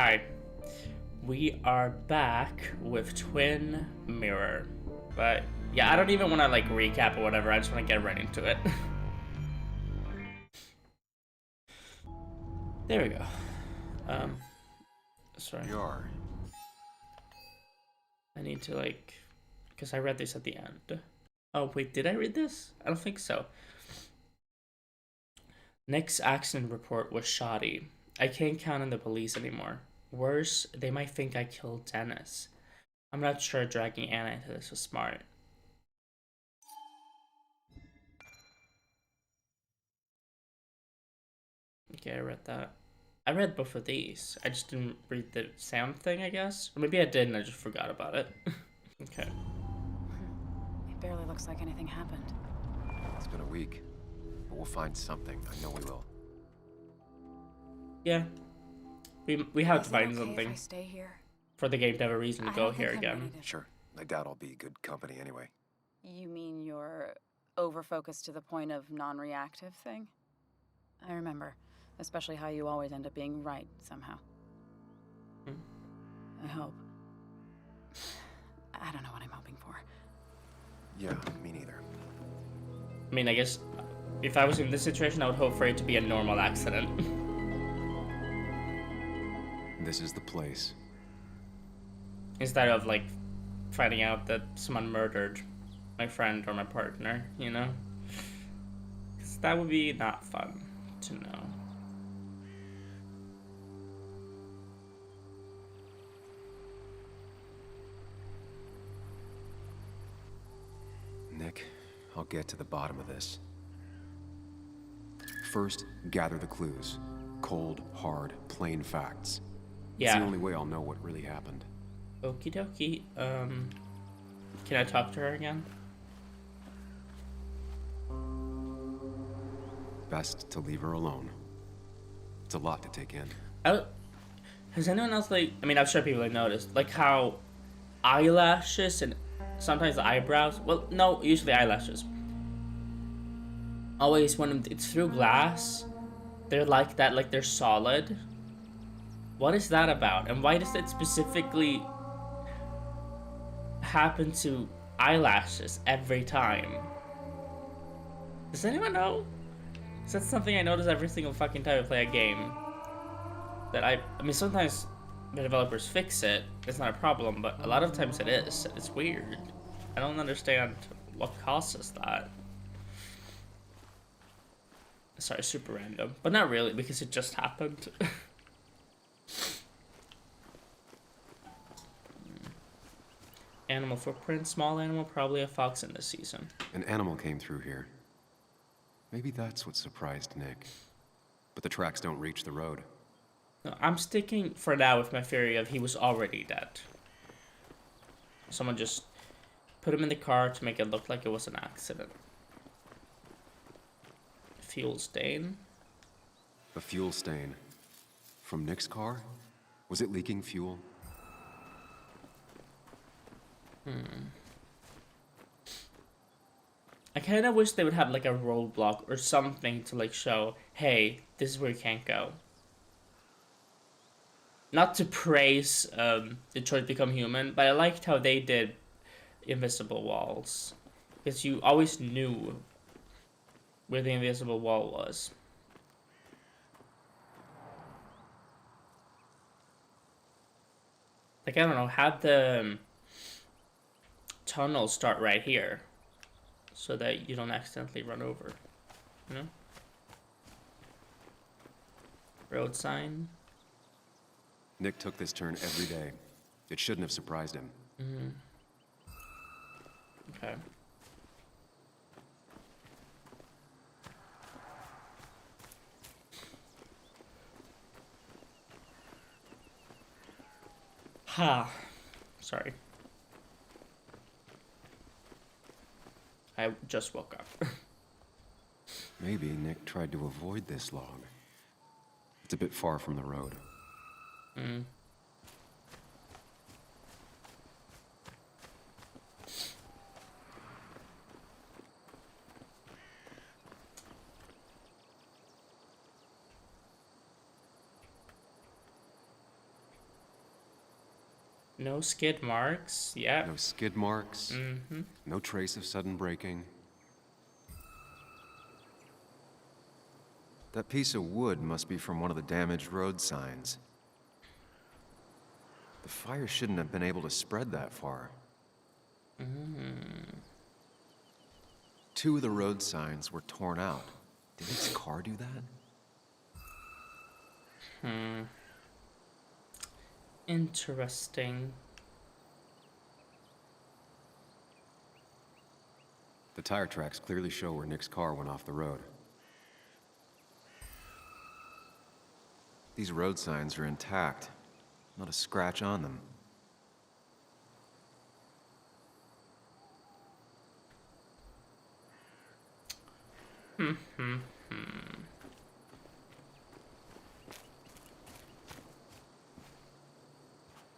Hi, we are back with Twin Mirror. But yeah, I don't even want to like recap or whatever. I just want to get right into it. There we go. Um, sorry. Yar. I need to like, because I read this at the end. Oh wait, did I read this? I don't think so. Nick's accident report was shoddy. I can't count on the police anymore. Worse, they might think I killed Dennis. I'm not sure dragging Anna into this was smart. Okay, I read that. I read both of these. I just didn't read the Sam thing, I guess. Or maybe I did and I just forgot about it. Okay. It barely looks like anything happened. It's been a week, but we'll find something. I know we will. Yeah. We have to find If something I stay here? for the game to have a reason to I go don't think here I'm again. ready to- Sure. I doubt I'll be good company anyway. You mean you're over-focused to the point of non-reactive thing? I remember, especially how you always end up being right somehow. Hmm. I hope. I don't know what I'm hoping for. Yeah, me neither. I mean, I guess if I was in this situation, I would hope for it to be a normal accident. This is the place. Instead of, like, finding out that someone murdered my friend or my partner, you know? 'Cause that would be not fun to know. Nick, I'll get to the bottom of this. First, gather the clues. Cold, hard, plain facts. It's the Yeah. only way I'll know what really happened. Okie dokie. Can I talk to her again? Best to leave her alone. It's a lot to take in. Has anyone else, like, I mean, I'm sure people have noticed, like how eyelashes and sometimes eyebrows, well, no, usually eyelashes, always when it's through glass, they're like that, like they're solid. What is that about? And why does it specifically happen to eyelashes every time? Does anyone know? Is that something I notice every single fucking time I play a game? That I mean, sometimes the developers fix it, it's not a problem, but a lot of times it is. It's weird. I don't understand what causes that. Sorry, super random. But not really, because it just happened. Animal footprint, small animal, probably a fox in this season. An animal came through here. Maybe that's what surprised Nick. But the tracks don't reach the road. No, I'm sticking for now with my theory of he was already dead. Someone just put him in the car to make it look like it was an accident. Fuel stain. A fuel stain. From Nick's car? Was it leaking fuel? I kind of wish they would have like a roadblock or something to like show, hey, this is where you can't go. Not to praise Detroit Become Human, but I liked how they did invisible walls. Because you always knew where the invisible wall was. Like, I don't know, have the tunnel start right here. So that you don't accidentally run over. You know? Road sign. Nick took this turn every day. It shouldn't have surprised him. Okay. Ha. Sorry. I just woke up. Maybe Nick tried to avoid this log. It's a bit far from the road. No skid marks. Yep. No skid marks, Mm-hmm. no trace of sudden braking. That piece of wood must be from one of the damaged road signs. The fire shouldn't have been able to spread that far. Two of the road signs were torn out. Did its car do that? Interesting. The tire tracks clearly show where Nick's car went off the road. These road signs are intact. Not a scratch on them.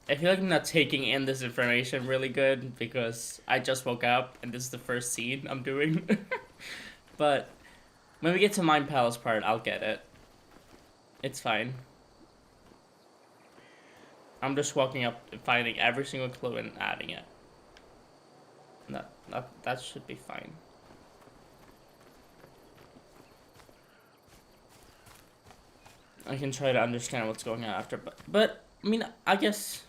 I feel like I'm not taking in this information really good because I just woke up and this is the first scene I'm doing. But when we get to Mind Palace part, I'll get it. It's fine. I'm just walking up and finding every single clue and adding it. That should be fine. I can try to understand what's going on after, but I mean, I guess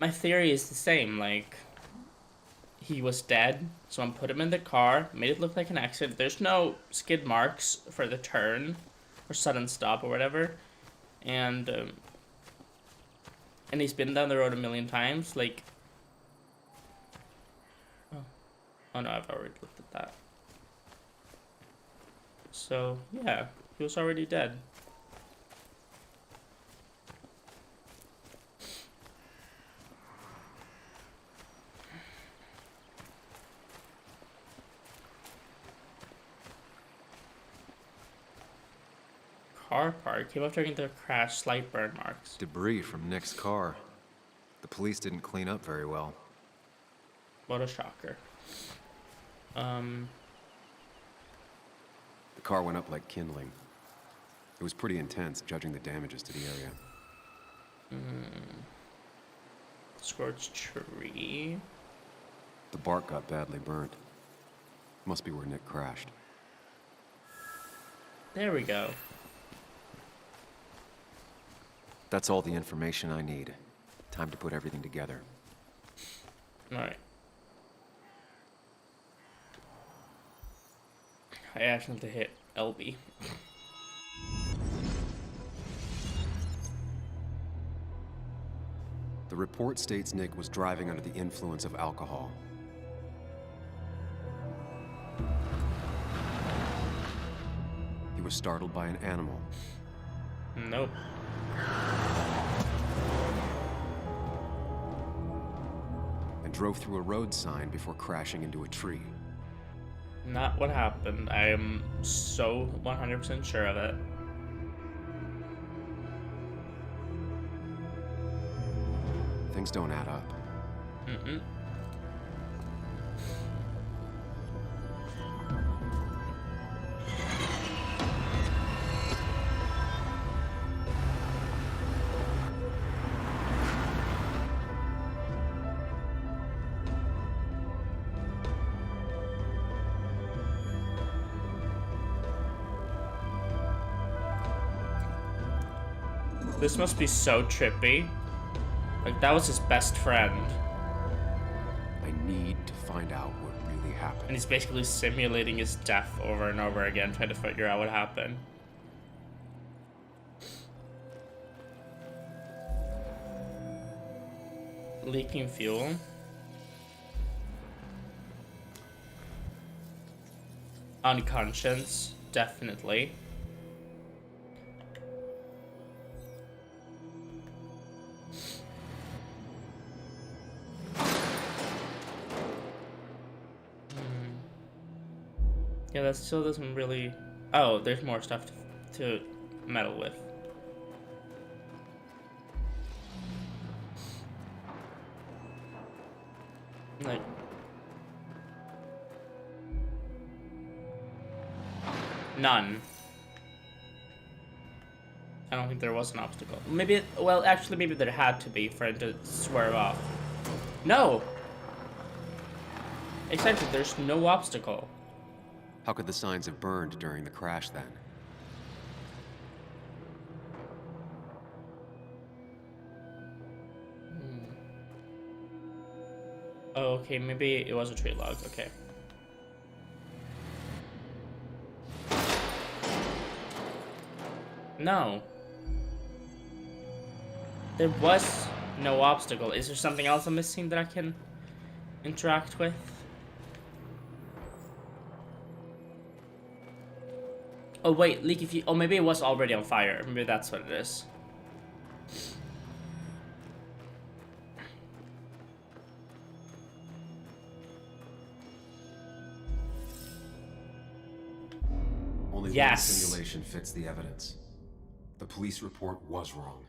my theory is the same. Like, he was dead, someone put him in the car, made it look like an accident. There's no skid marks for the turn or sudden stop or whatever, and he's been down the road a million times. Like, oh no, I've already looked at that. So yeah, he was already dead. Car park. Came up during the crash. Slight burn marks. Debris from Nick's car. The police didn't clean up very well. What a shocker. The car went up like kindling. It was pretty intense, judging the damages to the area. Scorched tree. The bark got badly burnt. Must be where Nick crashed. There we go. That's all the information I need. Time to put everything together. Alright. I accidentally hit LB. The report states Nick was driving under the influence of alcohol. He was startled by an animal. Nope. And drove through a road sign before crashing into a tree. Not what happened. I am so 100% sure of it. Things don't add up. Mm-mm. This must be so trippy. Like, that was his best friend. I need to find out what really happened. And he's basically simulating his death over and over again, trying to figure out what happened. Leaking fuel. Unconscious, definitely. Yeah, that still doesn't really... Oh, there's more stuff to meddle with. Like... None. I don't think there was an obstacle. Maybe, well, actually, maybe there had to be for him to swerve off. No! Exactly, there's no obstacle. How could the signs have burned during the crash then? Oh, okay, maybe it was a tree log, okay. No. There was no obstacle. Is there something else I'm missing that I can interact with? Oh wait, leaky fuel. Oh, maybe it was already on fire. Maybe that's what it is. Only one Yes. simulation fits the evidence. The police report was wrong.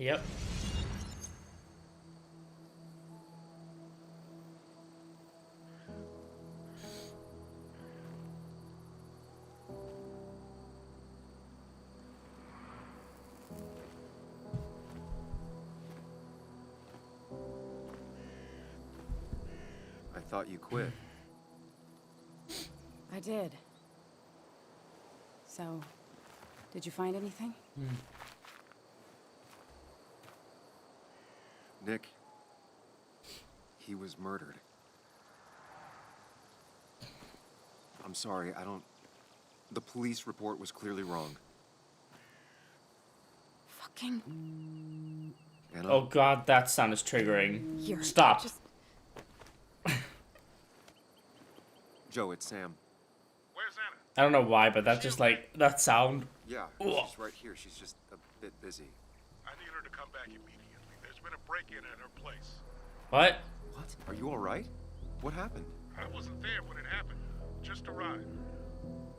Yep. I thought you quit. I did. So, did you find anything? Nick, he was murdered. I'm sorry, I don't... The police report was clearly wrong. Fucking... Anna, Oh god, that sound is triggering. Here. Stop. Just... Joe, it's Sam. Where's Anna? I don't know why, but that just like, that sound. Yeah, Ugh. she's right here. She's just a bit busy. I need her to come back immediately. There's been a break-in at her place. What? What? Are you all right? What happened? I wasn't there when it happened. Just arrived.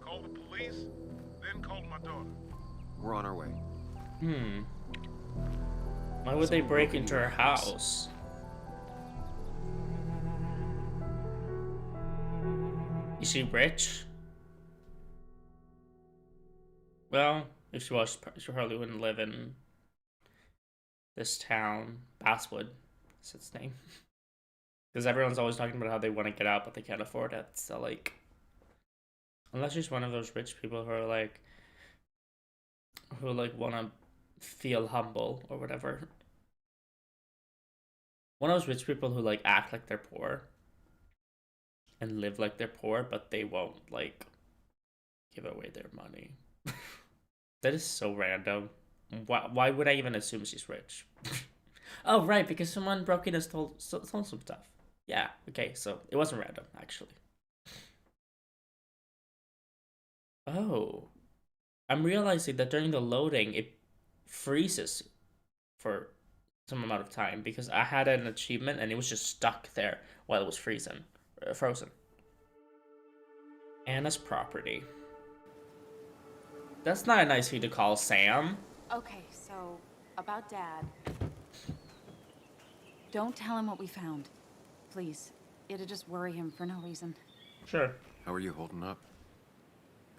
Called the police, then called my daughter. We're on our way. Why would they Someone break broke into into her your house. house? Is she rich? Well, if she was, she probably wouldn't live in this town. Basswood is its name. Because everyone's always talking about how they want to get out, but they can't afford it. So, like, unless she's one of those rich people who are like, want to feel humble or whatever. One of those rich people who, like, act like they're poor and live like they're poor, but they won't, like, give away their money. That is so random. Why would I even assume she's rich? Oh, right, because someone broke in and stole some stuff. Yeah, okay, so it wasn't random, actually. Oh. I'm realizing that during the loading, it freezes for some amount of time because I had an achievement and it was just stuck there while it was frozen. Anna's property. That's not a nice thing to call Sam. Okay, so, about Dad. Don't tell him what we found. Please. It'll just worry him for no reason. Sure. How are you holding up?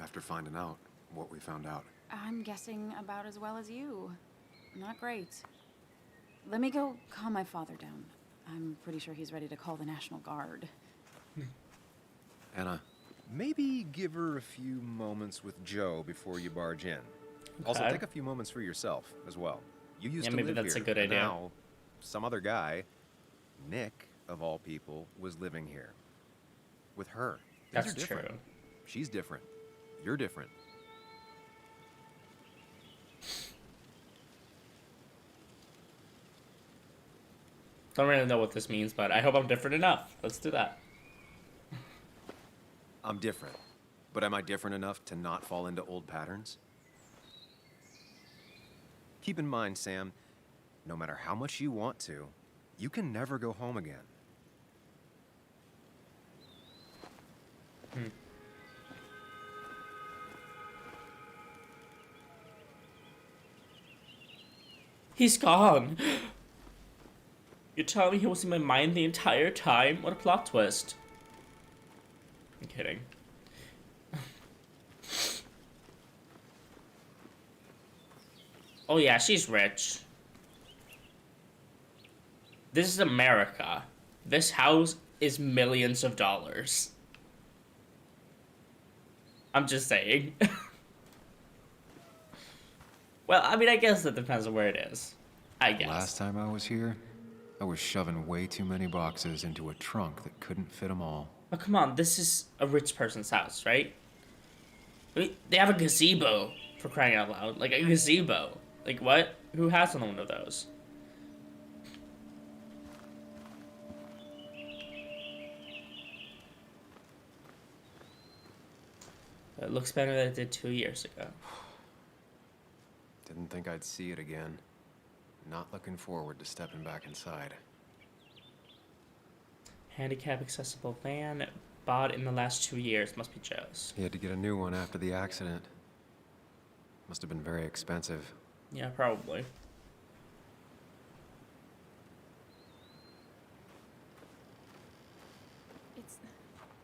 after finding out what we found out. I'm guessing about as well as you. Not great. Let me go calm my father down. I'm pretty sure he's ready to call the National Guard. Anna, maybe give her a few moments with Joe before you barge in. Also, Okay. take a few moments for yourself as well. You used Yeah, to maybe live that's a here, good and idea. now some other guy, Nick, of all people, was living here. With her. Things That's are different. true. She's different. You're different. Don't really know what this means, but I hope I'm different enough. Let's do that. I'm different. But am I different enough to not fall into old patterns? Keep in mind, Sam, no matter how much you want to, you can never go home again. He's gone. You're telling me he was in my mind the entire time? What a plot twist. I'm kidding. Oh yeah, she's rich. This is America. This house is millions of dollars. I'm just saying. Well, I mean, I guess that depends on where it is. I guess. Last time I was here, I was shoving way too many boxes into a trunk that couldn't fit them all. Oh, come on, this is a rich person's house, right? I mean, they have a gazebo, for crying out loud. Like, a gazebo. Like, what? Who has one of those? It looks better than it did 2 years ago. Didn't think I'd see it again. Not looking forward to stepping back inside. Handicap accessible van bought in the last 2 years. Must be Joe's. He had to get a new one after the accident. Must have been very expensive. Yeah, probably.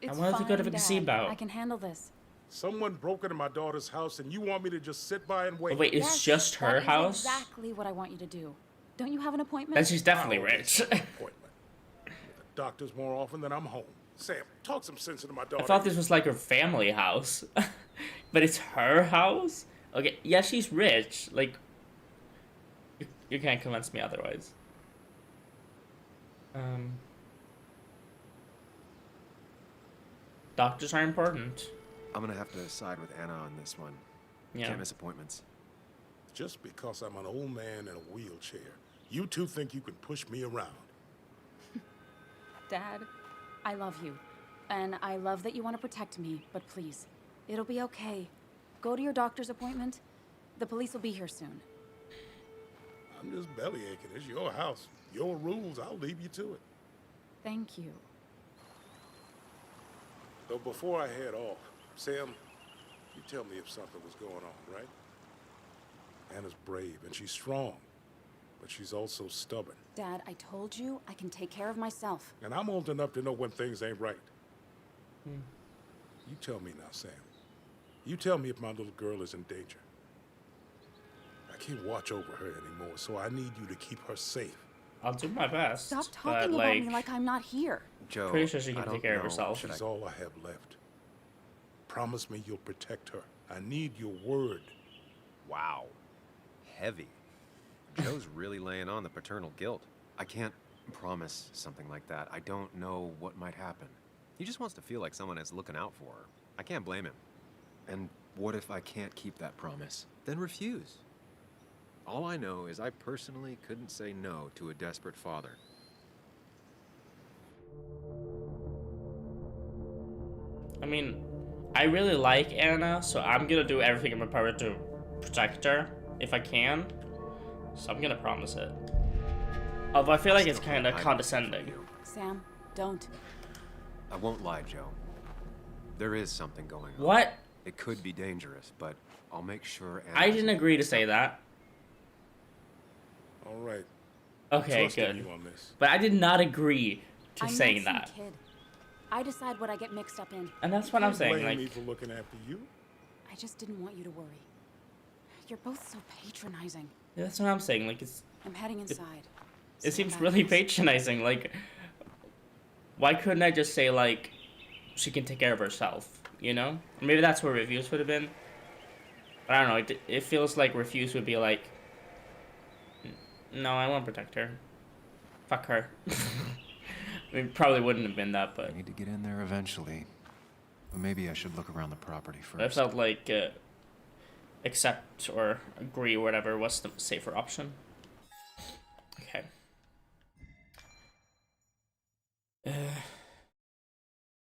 It's wanted to go to fine, the Dad. gazebo. I can handle this. Someone broke into my daughter's house and you want me to just sit by and wait? Oh, wait, it's Yes, just her that is house? Exactly what I want you to do. Don't you have an appointment? Then she's definitely I'll rich. get an appointment. With the doctors more often than I'm home. Sam, talk some sense into my daughter. I thought this was like her family house. But it's her house? Okay, yeah, she's rich. Like, you can't convince me otherwise. Doctors are important. I'm gonna have to side with Anna on this one. Yeah. Can't miss appointments. Just because I'm an old man in a wheelchair, you two think you can push me around. Dad, I love you. And I love that you want to protect me, but please, it'll be okay. Go to your doctor's appointment. The police will be here soon. I'm just bellyaching. It's your house. Your rules. I'll leave you to it. Thank you. Though before I head off, Sam, you tell me if something was going on, right? Anna's brave and she's strong, but she's also stubborn. Dad, I told you I can take care of myself. And I'm old enough to know when things ain't right. You tell me now, Sam. You tell me if my little girl is in danger. I can't watch over her anymore, so I need you to keep her safe. I'll do my best. Stop but, talking about me like I'm not here. Joe, Pretty sure she can I take don't care of know. herself. Should I- She's all I have left. Promise me you'll protect her. I need your word. Wow. Heavy. Joe's really laying on the paternal guilt. I can't promise something like that. I don't know what might happen. He just wants to feel like someone is looking out for her. I can't blame him. And what if I can't keep that promise? Then refuse. All I know is I personally couldn't say no to a desperate father. I mean, I really like Anna, so I'm gonna do everything in my power to protect her, if I can. So I'm gonna promise it. Although I feel like it's kind of condescending. Sam, don't. I won't lie, Joe. There is something going on. What? It could be dangerous, but I'll make sure Anna I didn't doesn't agree to get say that. All right. Okay, Trusting good. you on this. But I did not agree to I'm saying not some that. kid. I decide what I get mixed up in. And that's what I'm You saying, blame me like, for looking after you. just didn't want you to worry. You're both so patronizing. Yeah, that's what I'm saying. Like, I'm heading inside. it Stand seems by, really please. patronizing. Like, why couldn't I just say, like, she can take care of herself, you know? Maybe that's what reviews would have been. But I don't know, it feels like reviews would be like, no, I won't protect her. Fuck her. I mean, probably wouldn't have been that, but I need to get in there eventually. But maybe I should look around the property first. I felt like accept or agree or whatever was the safer option. Okay.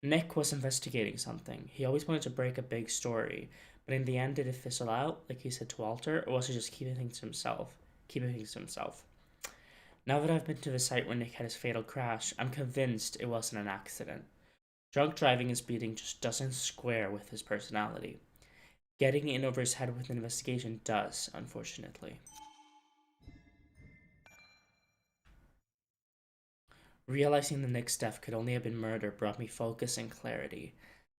Nick was investigating something. He always wanted to break a big story, but in the end, did it fizzle out, like he said to Walter, or was he just keeping things to himself? Now that I've been to the site where Nick had his fatal crash, I'm convinced it wasn't an accident. Drunk driving and speeding just doesn't square with his personality. Getting in over his head with an investigation does, unfortunately. Realizing the Nick's death could only have been murder brought me focus and clarity.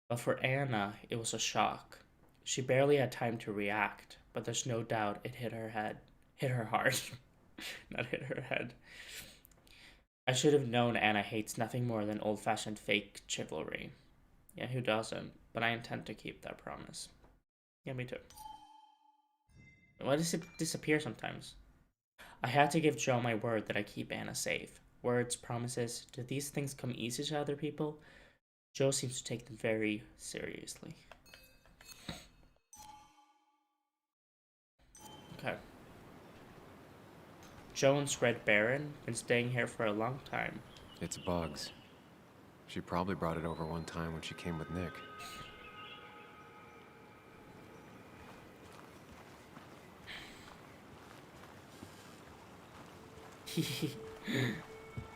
But for Anna, it was a shock. She barely had time to react, but there's no doubt it hit her head. Hit her heart. Not hit her head. I should have known Anna hates nothing more than old-fashioned fake chivalry. Yeah, who doesn't? But I intend to keep that promise. Yeah, me too. Why does it disappear sometimes? I had to give Joe my word that I keep Anna safe. Words, promises, do these things come easy to other people? Joe seems to take them very seriously. Okay. Joan's Red Baron, been staying here for a long time. It's bugs. She probably brought it over one time when she came with Nick.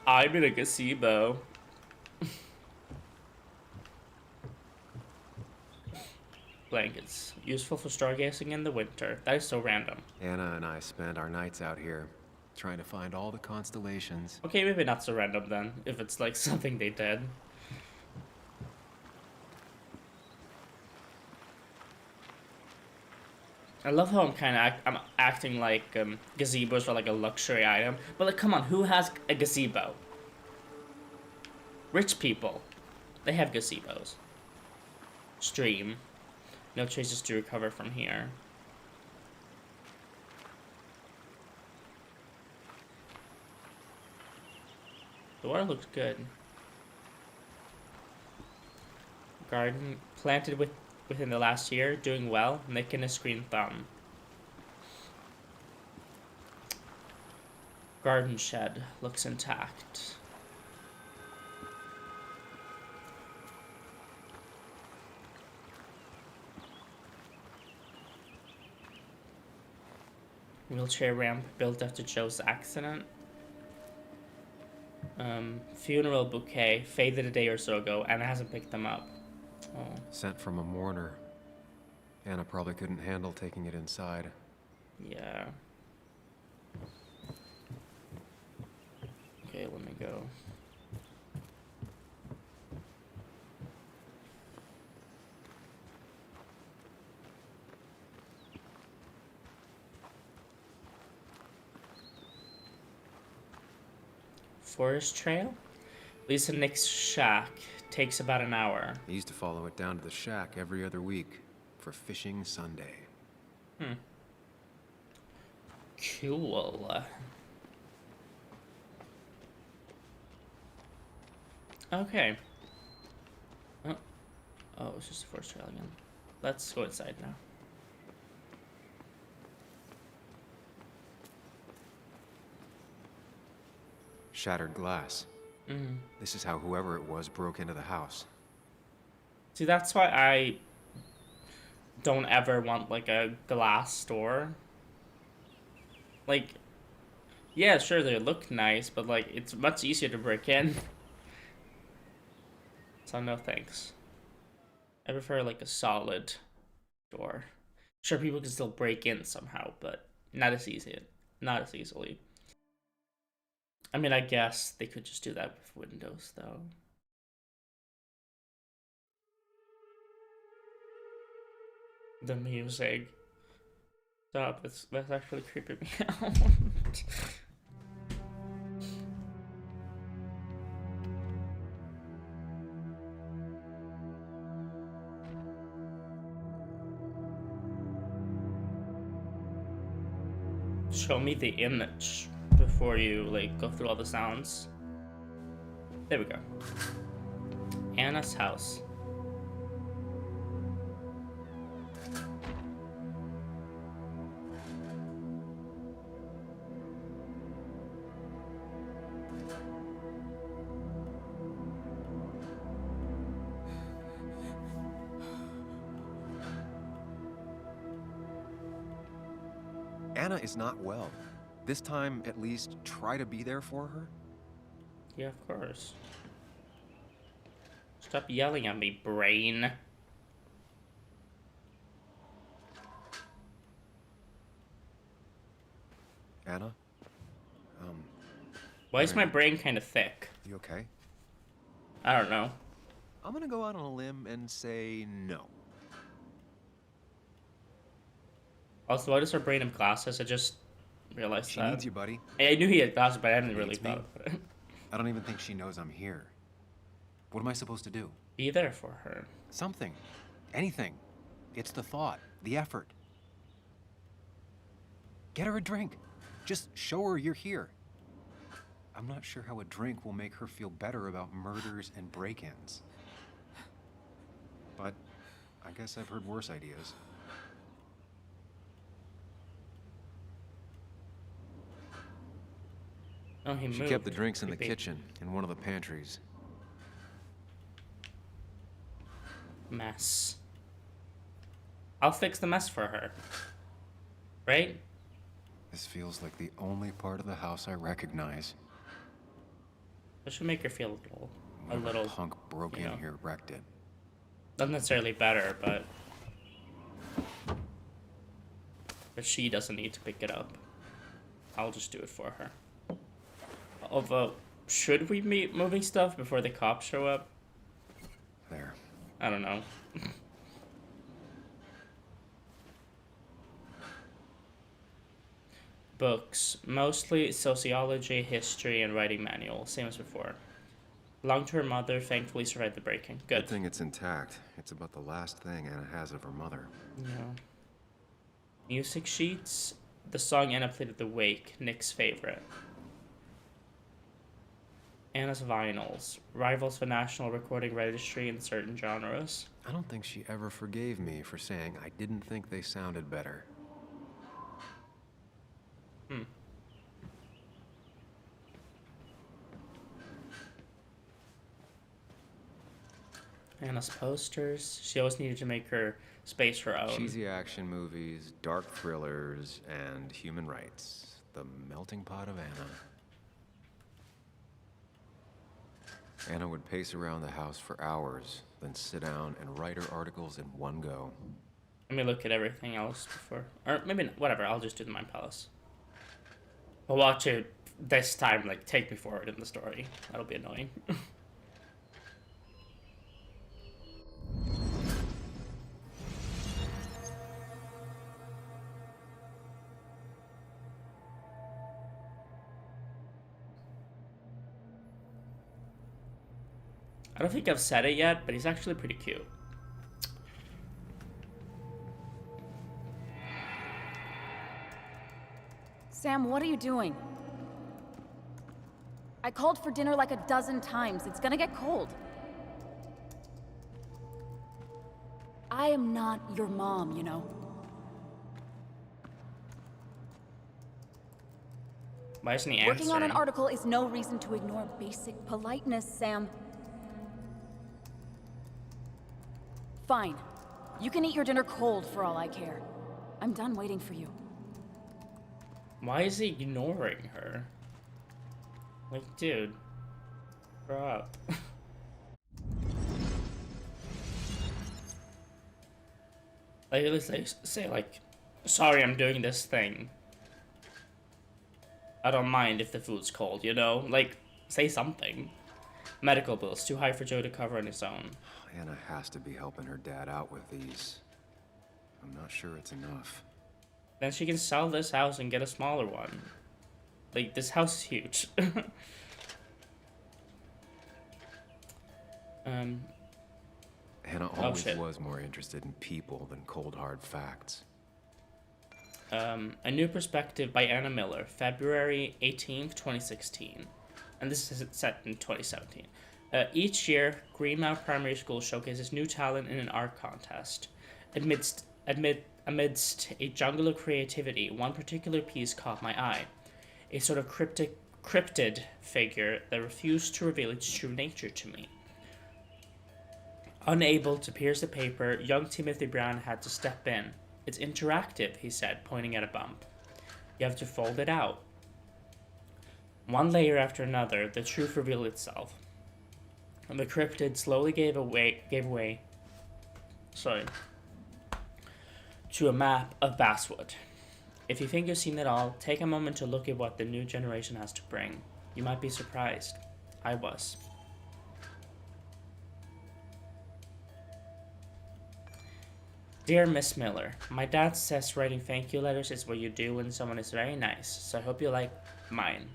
I'm in a gazebo. Blankets. Useful for stargazing in the winter. That is so random. Anna and I spend our nights out here, trying to find all the constellations. Okay, maybe not so random then, if it's like something they did. I love how I'm acting like gazebos are like a luxury item. But like, come on, who has a gazebo? Rich people. They have gazebos. Stream. No traces to recover from here. The water looks good. Garden planted within the last year, doing well. Nick and his green thumb. Garden shed looks intact. Wheelchair ramp built after Joe's accident. Funeral bouquet faded a day or so ago and hasn't picked them up. Oh. Sent from a mourner. Anna probably couldn't handle taking it inside. Yeah. Okay, let me go. Forest trail? Lisa Nick's shack takes about an hour. I used to follow it down to the shack every other week for fishing Sunday. Cool. Okay. Oh, it's just a forest trail again. Let's go inside now. Shattered glass. This is how whoever it was broke into the house. See, that's why I don't ever want, like, a glass door. Like, yeah, sure, they look nice, but, like, it's much easier to break in. So, no thanks. I prefer, like, a solid door. Sure, people can still break in somehow, but not as easy. Not as easily. I mean, I guess they could just do that with windows, though. The music. Stop, that's actually creeping me out. Show me the image before you like go through all the sounds. There we go. Anna's house. Anna is not well. This time, at least, try to be there for her. Yeah, of course. Stop yelling at me, brain. Anna? Why is my brain kind of thick? You okay? I don't know. I'm gonna go out on a limb and say no. Also, why does her brain have glasses? I just realized She that. needs you, buddy. I knew he had glasses, but I hadn't really Needs me? thought about it. I don't even think she knows I'm here. What am I supposed to do? Be there for her. Something. Anything. It's the thought, the effort. Get her a drink. Just show her you're here. I'm not sure how a drink will make her feel better about murders and break-ins. But I guess I've heard worse ideas. Oh, he She moved. kept the drinks in the Creepy. kitchen, in one of the pantries. Mess. I'll fix the mess for her. Right? This feels like the only part of the house I recognize. This should make her feel a Whatever little, punk broke you know. in here wrecked it. not necessarily better, but she doesn't need to pick it up. I'll just do it for her. Although, should we be moving stuff before the cops show up? There. I don't know. Books, mostly sociology, history, and writing manual, same as before. Long-term mother thankfully survived the break-in. Good. Good thing it's intact. It's about the last thing Anna has of her mother. Yeah. Music sheets, the song Anna played at the wake, Nick's favorite. Anna's vinyls, rivals for National Recording Registry in certain genres. I don't think she ever forgave me for saying I didn't think they sounded better. Anna's posters. She always needed to make her space her own. Cheesy action movies, dark thrillers, and human rights. The melting pot of Anna. Anna would pace around the house for hours, then sit down and write her articles in one go. Let me look at everything else before. Or maybe not, whatever, I'll just do the Mind Palace. I'll watch it this time, like, take me forward in the story. That'll be annoying. I don't think I've said it yet, but he's actually pretty cute. Sam, what are you doing? I called for dinner like a dozen times. It's gonna get cold. I am not your mom, you know. Why isn't he answering? Working on an article is no reason to ignore basic politeness, Sam. Fine. You can eat your dinner cold for all I care. I'm done waiting for you. Why is he ignoring her? Like, dude, grow up. Like, at least they say, like, sorry, I'm doing this thing. I don't mind if the food's cold, you know? Like, say something. Medical bills, too high for Joe to cover on his own. Anna has to be helping her dad out with these. I'm not sure it's enough. Then she can sell this house and get a smaller one. Like, this house is huge. Hannah Oh, always shit. was more interested in people than cold hard facts. A New Perspective by Anna Miller, February 18th, 2016. And this is set in 2017. Each year, Greenmount Primary School showcases new talent in an art contest. Amidst a jungle of creativity, one particular piece caught my eye. A sort of cryptid figure that refused to reveal its true nature to me. Unable to pierce the paper, young Timothy Brown had to step in. It's interactive, he said, pointing at a bump. You have to fold it out. One layer after another, the truth revealed itself. And the cryptid slowly gave way to a map of basswood. If you think you've seen it all, take a moment to look at what the new generation has to bring. You might be surprised. I was. Dear Miss Miller, my dad says writing thank you letters is what you do when someone is very nice, so I hope you like mine.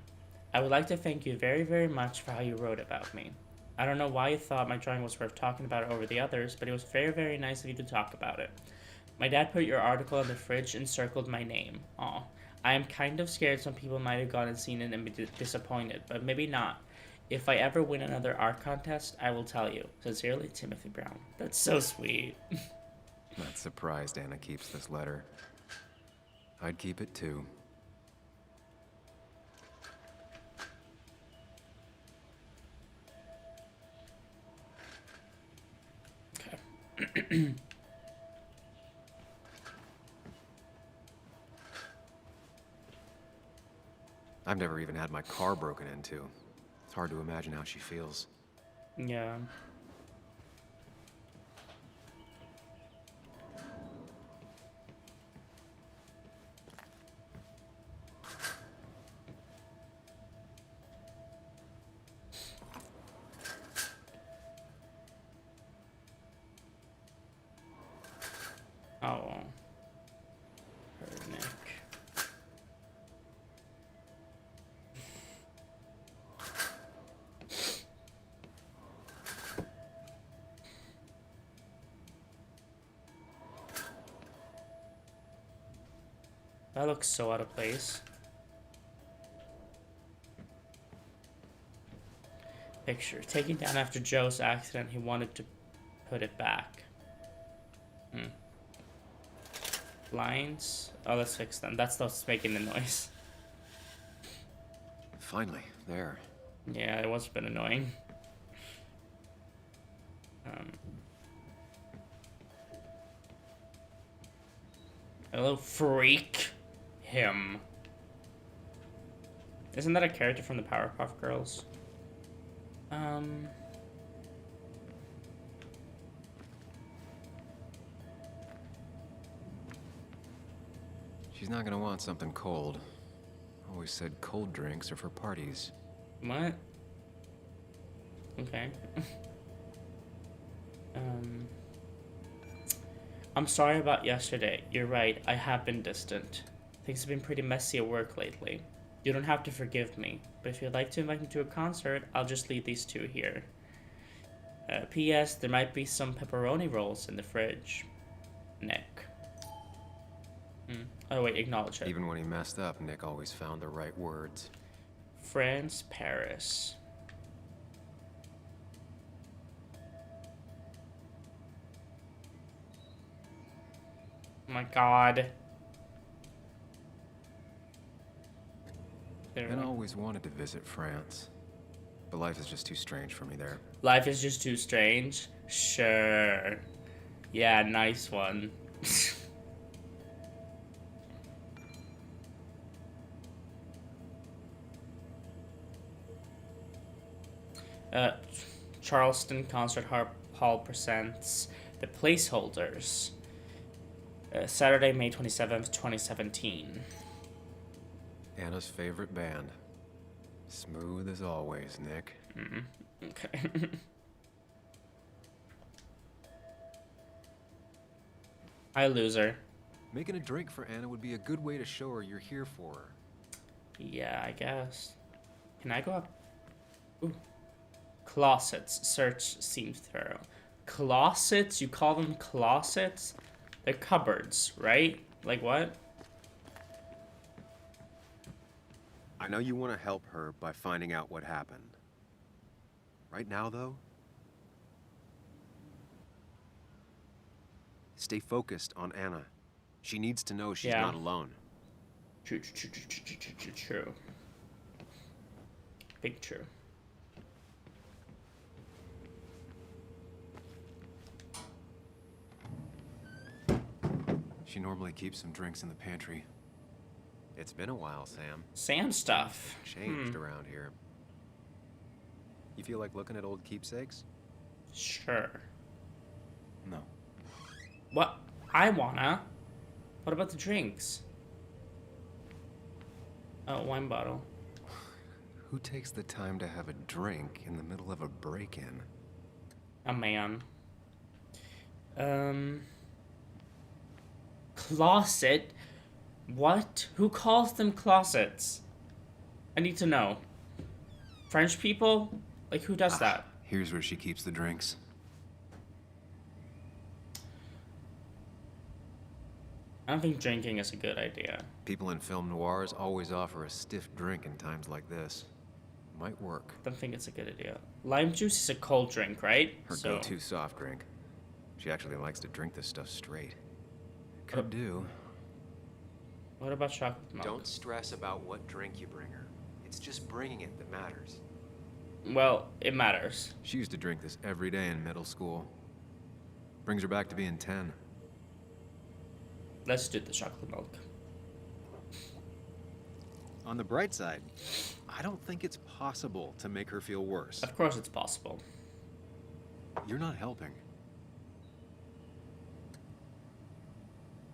I would like to thank you very, very much for how you wrote about me. I don't know why you thought my drawing was worth talking about over the others, but it was very, very nice of you to talk about it. My dad put your article on the fridge and circled my name. Aw. I am kind of scared some people might have gone and seen it and be disappointed, but maybe not. If I ever win another art contest, I will tell you. Sincerely, Timothy Brown. That's so sweet. Not surprised Anna keeps this letter. I'd keep it too. Okay. I've never even had my car broken into. It's hard to imagine how she feels. Yeah. Oh. Her neck. That looks so out of place. Picture. Taken down after Joe's accident, he wanted to put it back. Lines. Oh, let's fix them. That's what's making the noise. Finally, there. Yeah, it was a bit annoying. Hello, freak. Him. Isn't that a character from the Powerpuff Girls? She's not gonna want something cold. Always said cold drinks are for parties. What? Okay. I'm sorry about yesterday. You're right, I have been distant. Things have been pretty messy at work lately. You don't have to forgive me, but if you'd like to invite me to a concert, I'll just leave these two here. P.S. There might be some pepperoni rolls in the fridge. Nick. Oh wait, acknowledge it. Even when he messed up, Nick always found the right words. France, Paris. Oh my god. I always wanted to visit France, but life is just too strange for me there. Life is just too strange? Sure. Yeah, nice one. Charleston Concert Hall presents The Placeholders. Saturday, May 27th, 2017. Anna's favorite band. Smooth as always, Nick. Okay. Hi, loser. Making a drink for Anna would be a good way to show her you're here for her. Yeah, I guess. Can I go up? Ooh. Closets. Search seems thorough. Closets? You call them closets? They're cupboards, right? Like what? I know you want to help her by finding out what happened. Right now, though, stay focused on Anna. She needs to know she's not alone. True. Big true. She normally keeps some drinks in the pantry. It's been a while, Sam. Sam stuff. Changed around here. You feel like looking at old keepsakes? Sure. No. What? I wanna. What about the drinks? Oh, wine bottle. Who takes the time to have a drink in the middle of a break-in? A man. Closet? What? Who calls them closets? I need to know. French people? Like, who does that? Here's where she keeps the drinks. I don't think drinking is a good idea. People in film noirs always offer a stiff drink in times like this. Might work. I don't think it's a good idea. Lime juice is a cold drink, right? Her go-to soft drink. She actually likes to drink this stuff straight. Could do. What about chocolate milk? Don't stress about what drink you bring her. It's just bringing it that matters. Well, it matters. She used to drink this every day in middle school. Brings her back to being 10. Let's do the chocolate milk. On the bright side, I don't think it's possible to make her feel worse. Of course it's possible. You're not helping.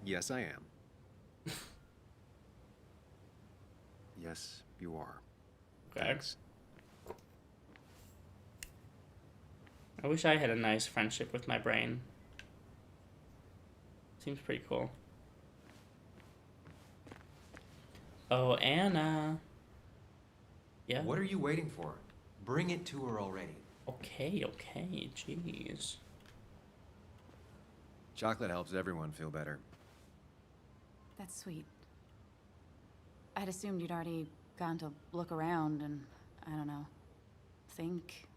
Yes, I am. Yes, you are. Okay. Thanks. I wish I had a nice friendship with my brain. Seems pretty cool. Oh, Anna. Yeah. What are you waiting for? Bring it to her already. Okay, jeez. Chocolate helps everyone feel better. That's sweet. I'd assumed you'd already gone to look around and, I don't know, think.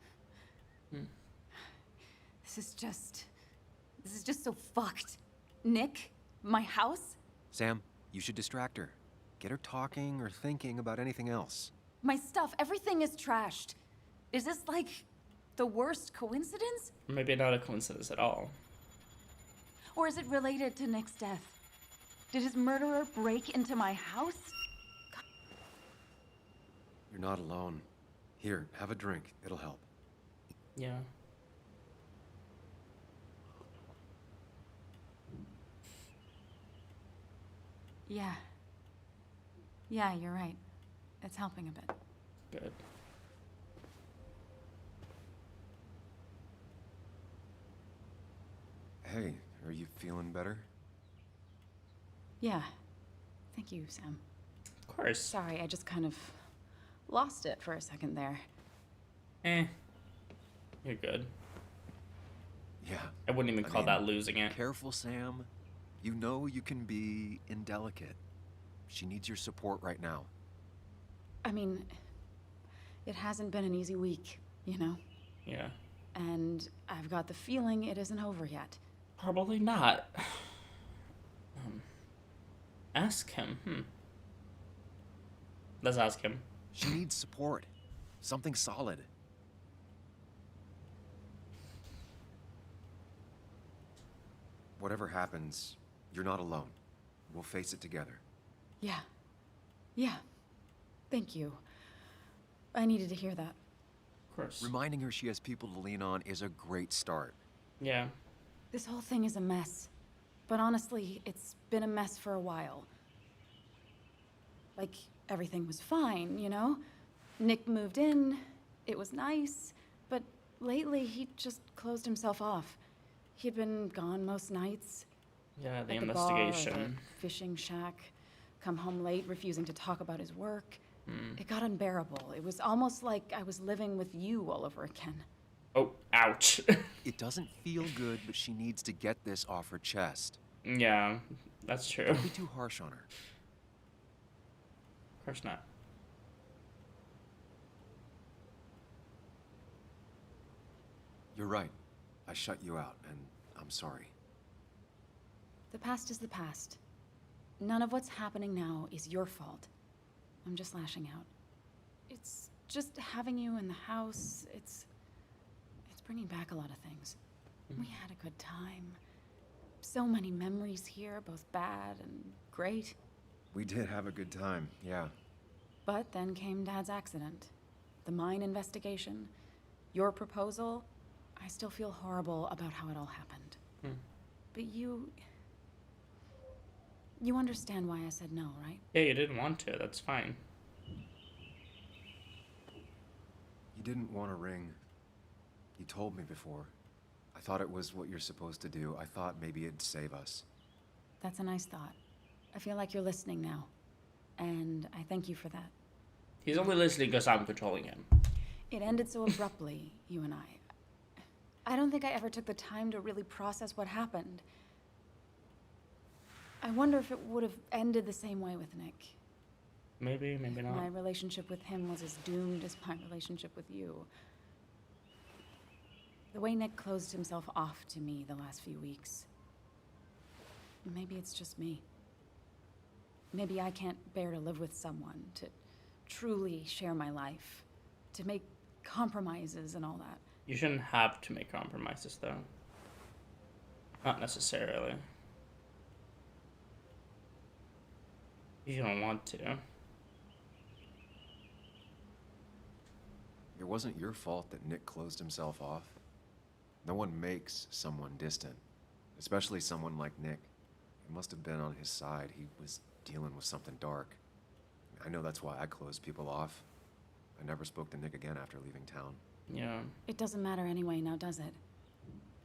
This is just so fucked. Nick? My house? Sam, you should distract her. Get her talking or thinking about anything else. My stuff, everything is trashed. Is this like the worst coincidence? Maybe not a coincidence at all. Or is it related to Nick's death? Did his murderer break into my house? You're not alone. Here, have a drink. It'll help. Yeah. Yeah. Yeah, you're right. It's helping a bit. Good. Hey, are you feeling better? Yeah. Thank you, Sam. Of course. Sorry, I just kind of lost it for a second there. You're good. Yeah. I wouldn't even call that losing it. Careful, Sam. You know you can be indelicate. She needs your support right now. I mean, it hasn't been an easy week, you know? Yeah. And I've got the feeling it isn't over yet. Probably not. Ask him. Let's ask him. She needs support. Something solid. Whatever happens, you're not alone. We'll face it together. Yeah. Yeah. Thank you. I needed to hear that. Of course. Reminding her she has people to lean on is a great start. Yeah. This whole thing is a mess. But honestly, it's been a mess for a while. Like, everything was fine, you know? Nick moved in, it was nice, but lately he just closed himself off. He'd been gone most nights. Yeah, the At the bar or the investigation. fishing shack, come home late, refusing to talk about his work. Hmm. It got unbearable. It was almost like I was living with you all over again. Oh, ouch. It doesn't feel good, but she needs to get this off her chest. Yeah, that's true. Don't be too harsh on her. Of course not. You're right. I shut you out, and I'm sorry. The past is the past. None of what's happening now is your fault. I'm just lashing out. It's just having you in the house. It's bringing back a lot of things. We had a good time. So many memories here, both bad and great. We did have a good time, yeah. But then came Dad's accident. The mine investigation. Your proposal. I still feel horrible about how it all happened. But you understand why I said no, right? Yeah, you didn't want to. That's fine. You didn't want a ring. You told me before. I thought it was what you're supposed to do. I thought maybe it'd save us. That's a nice thought. I feel like you're listening now. And I thank you for that. He's only listening because I'm controlling him. It ended so abruptly, you and I. I don't think I ever took the time to really process what happened. I wonder if it would have ended the same way with Nick. Maybe, maybe not. My relationship with him was as doomed as my relationship with you. The way Nick closed himself off to me the last few weeks. Maybe it's just me. Maybe I can't bear to live with someone, to truly share my life, to make compromises and all that. You shouldn't have to make compromises, though. Not necessarily. You don't want to. It wasn't your fault that Nick closed himself off. No one makes someone distant, especially someone like Nick. It must have been on his side. He was dealing with something dark. I know that's why I closed people off. I never spoke to Nick again after leaving town. Yeah. It doesn't matter anyway now, does it?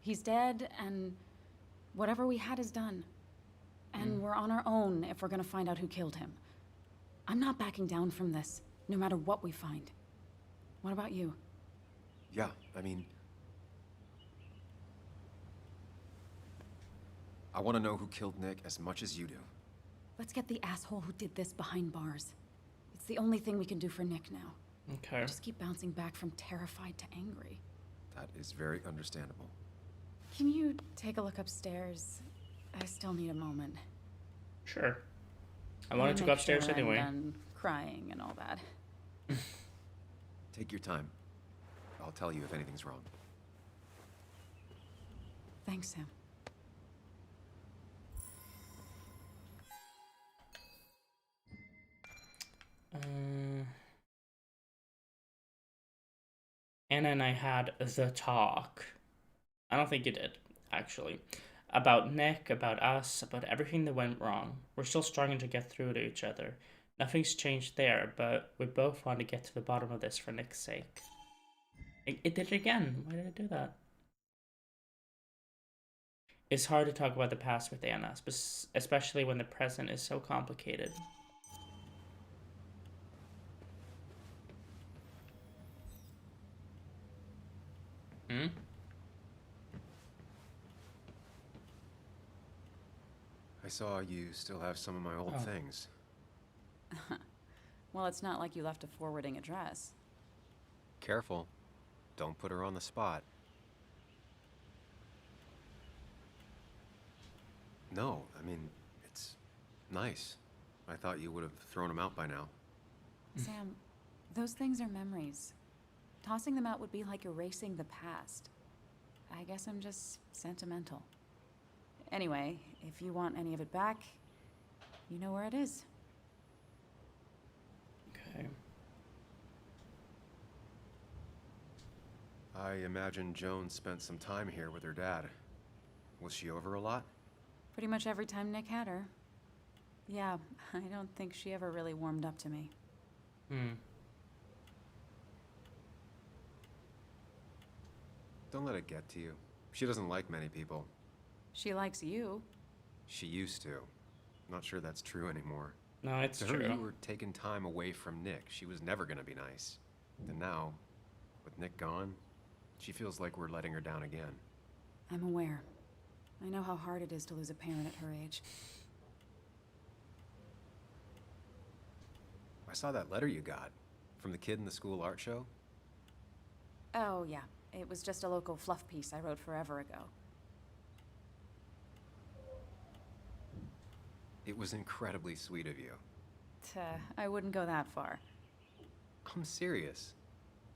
He's dead, and whatever we had is done. And we're on our own if we're gonna find out who killed him. I'm not backing down from this, no matter what we find. What about you? Yeah, I mean... I want to know who killed Nick as much as you do. Let's get the asshole who did this behind bars. It's the only thing we can do for Nick now. Okay. I just keep bouncing back from terrified to angry. That is very understandable. Can you take a look upstairs? I still need a moment. Sure. I wanted to go upstairs anyway. I'm done crying and all that. Take your time. I'll tell you if anything's wrong. Thanks, Sam. Anna and I had the talk. I don't think you did, actually. About Nick, about us, about everything that went wrong. We're still struggling to get through to each other. Nothing's changed there, but we both want to get to the bottom of this for Nick's sake. It did it again. Why did it do that? It's hard to talk about the past with Anna, especially when the present is so complicated. I saw you still have some of my old things. Well, it's not like you left a forwarding address. Careful. Don't put her on the spot. No, I mean, it's nice. I thought you would have thrown them out by now. Sam, those things are memories. Tossing them out would be like erasing the past. I guess I'm just sentimental. Anyway, if you want any of it back, you know where it is. Okay. I imagine Joan spent some time here with her dad. Was she over a lot? Pretty much every time Nick had her. Yeah, I don't think she ever really warmed up to me. Don't let it get to you. She doesn't like many people. She likes you. She used to. Not sure that's true anymore. No, it's To her, true. you were taking time away from Nick. She was never gonna be nice. And now, with Nick gone, she feels like we're letting her down again. I'm aware. I know how hard it is to lose a parent at her age. I saw that letter you got from the kid in the school art show. Oh, yeah. It was just a local fluff piece I wrote forever ago. It was incredibly sweet of you. I wouldn't go that far. I'm serious.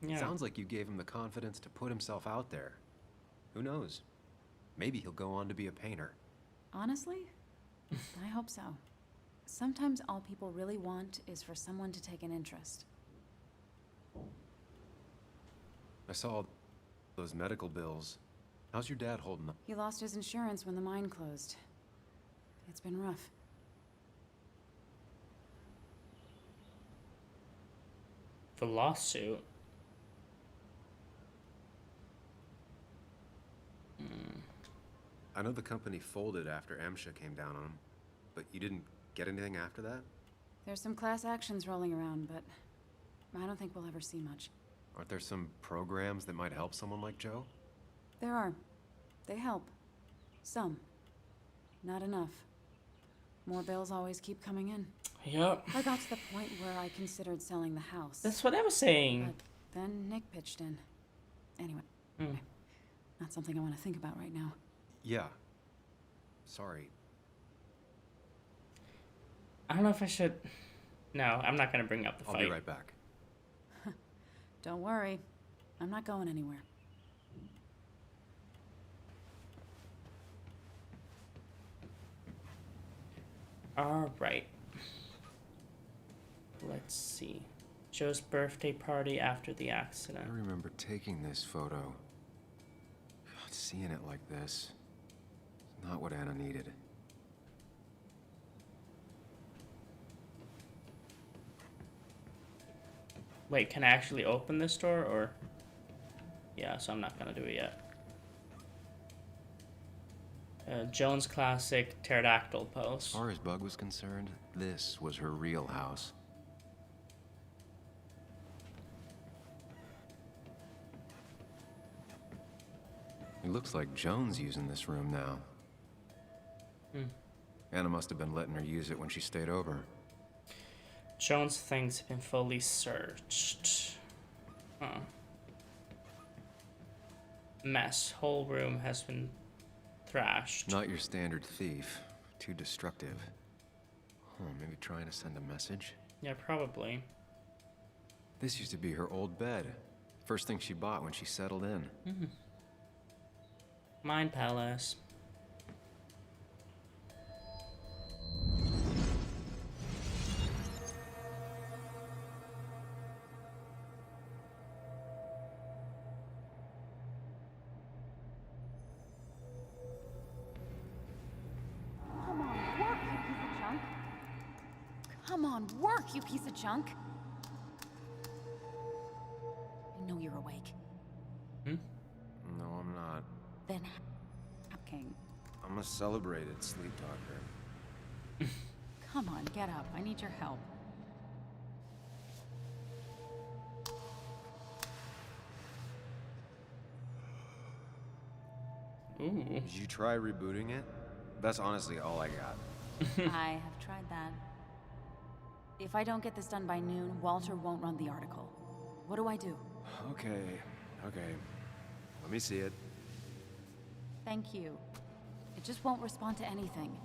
Yeah. Sounds like you gave him the confidence to put himself out there. Who knows? Maybe he'll go on to be a painter. Honestly? I hope so. Sometimes all people really want is for someone to take an interest. I saw those medical bills. How's your dad holding up? He lost his insurance when the mine closed. It's been rough. The lawsuit. I know the company folded after MSHA came down on him, but you didn't get anything after that? There's some class actions rolling around, but I don't think we'll ever see much. Aren't there some programs that might help someone like Joe? There are. They help. Some. Not enough. More bills always keep coming in. Yep. I got to the point where I considered selling the house. That's what I was saying. But then Nick pitched in. Anyway, Hmm. not something I want to think about right now. Yeah. Sorry. I don't know if I should. No, I'm not gonna bring up the I'll fight. be right back. Don't worry. I'm not going anywhere. All right. Let's see. Joe's birthday party after the accident. I remember taking this photo. God, seeing it like this. It's not what Anna needed. Wait, can I actually open this door or? Yeah, so I'm not gonna do it yet. Jones classic pterodactyl pose. As far as Bug was concerned, this was her real house. It looks like Joan's using this room now. Hmm. Anna must have been letting her use it when she stayed over. Jones' things have been fully searched. Huh. Mess. Whole room has been thrashed. Not your standard thief. Too destructive. Oh, maybe trying to send a message? Yeah, probably. This used to be her old bed. First thing she bought when she settled in. Mm-hmm. Mind Palace. Come on, work, you piece of junk! I know you're awake. Hmm? No, I'm not. Then, King. I'm a celebrated sleep talker. Come on, get up. I need your help. Ooh. Did you try rebooting it? That's honestly all I got. I have tried that. If I don't get this done by noon, Walter won't run the article. What do I do? Okay. Let me see it. Thank you. It just won't respond to anything.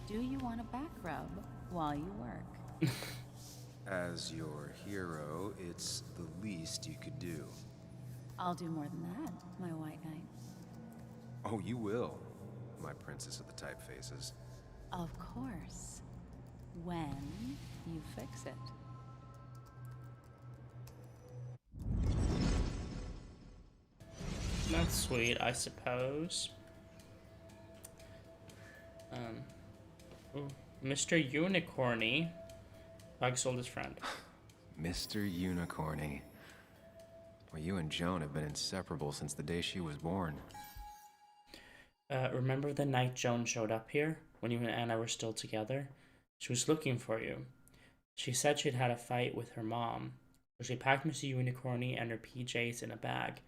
Do you want a back rub while you work? As your hero, it's the least you could do. I'll do more than that, my white knight. Oh, you will, my princess of the typefaces. Of course. When you fix it. That's sweet, I suppose. Ooh, Mr. Unicorny. Bug sold his friend. Mr. Unicorny. Well, you and Joan have been inseparable since the day she was born. remember the night Joan showed up here when you and Anna were still together? She was looking for you. She said she'd had a fight with her mom, so she packed Mr. Unicorny and her PJs in a bag.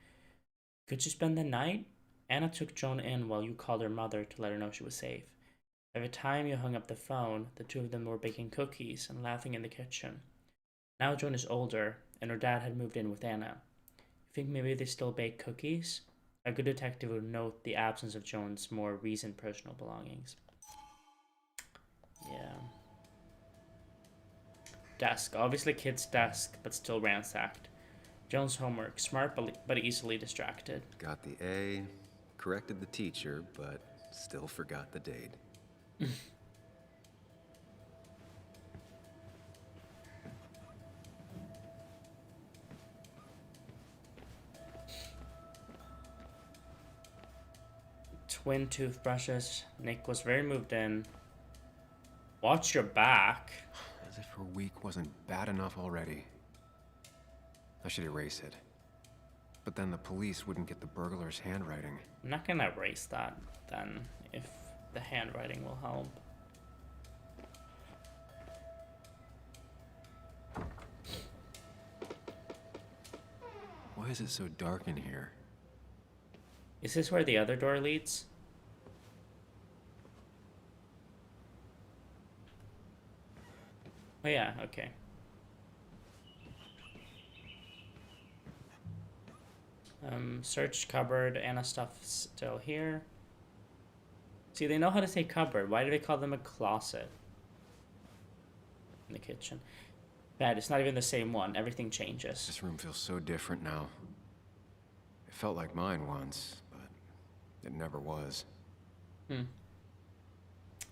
Could you spend the night? Anna took Joan in while you called her mother to let her know she was safe. By the time you hung up the phone, the two of them were baking cookies and laughing in the kitchen. Now Joan is older, and her dad had moved in with Anna. You think maybe they still bake cookies? A good detective would note the absence of Joan's more recent personal belongings. Yeah. Desk. Obviously kid's desk, but still ransacked. Joan's homework. Smart, but easily distracted. Got the A, corrected the teacher, but still forgot the date. Twin toothbrushes. Nick was very moved in. Watch your back. As if her week wasn't bad enough already. I should erase it. But then the police wouldn't get the burglar's handwriting. I'm not gonna erase that then, if the handwriting will help. Why is it so dark in here? Is this where the other door leads? Oh yeah, okay. Search cupboard. Anna's stuff still here. See, they know how to say cupboard. Why do they call them a closet? In the kitchen. Bad, it's not even the same one. Everything changes. This room feels so different now. It felt like mine once, but it never was.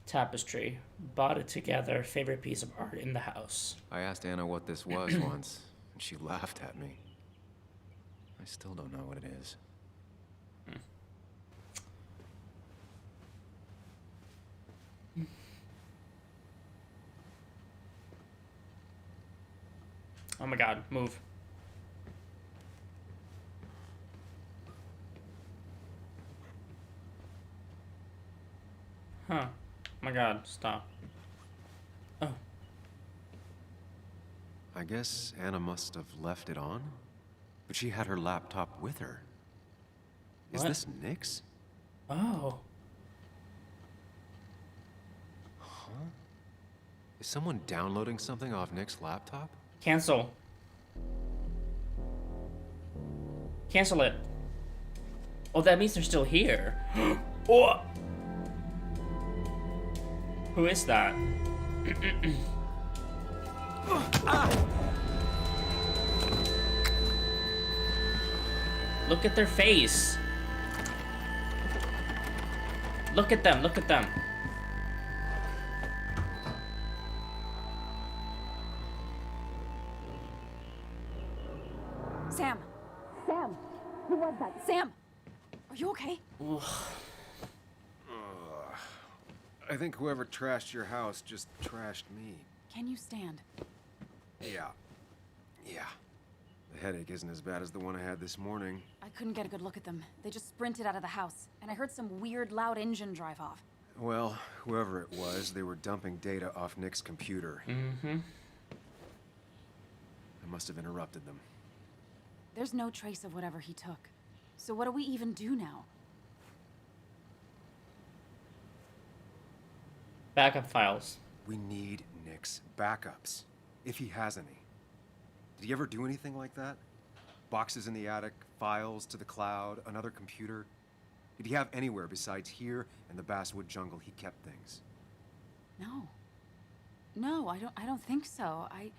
Tapestry. Bought it together. Favorite piece of art in the house. I asked Anna what this was once, and she laughed at me. I still don't know what it is. Oh my god, move. Huh. Oh my god, stop. Oh. I guess Anna must have left it on, but she had her laptop with her. Is What? this Nick's? Oh. Huh? Is someone downloading something off Nick's laptop? Cancel. Cancel it. Oh, that means they're still here. Oh. Who is that? Look at their face. Look at them, look at them. Sam! Sam! Who was that? Sam! Are you okay? I think whoever trashed your house just trashed me. Can you stand? Yeah. The headache isn't as bad as the one I had this morning. I couldn't get a good look at them. They just sprinted out of the house, and I heard some weird, loud engine drive off. Well, whoever it was, they were dumping data off Nick's computer. Mm-hmm. I must have interrupted them. There's no trace of whatever he took. So what do we even do now? Backup files. We need Nick's backups, if he has any. Did he ever do anything like that? Boxes in the attic, files to the cloud, another computer? Did he have anywhere besides here and the Basswood jungle he kept things? No. No, I don't think so. I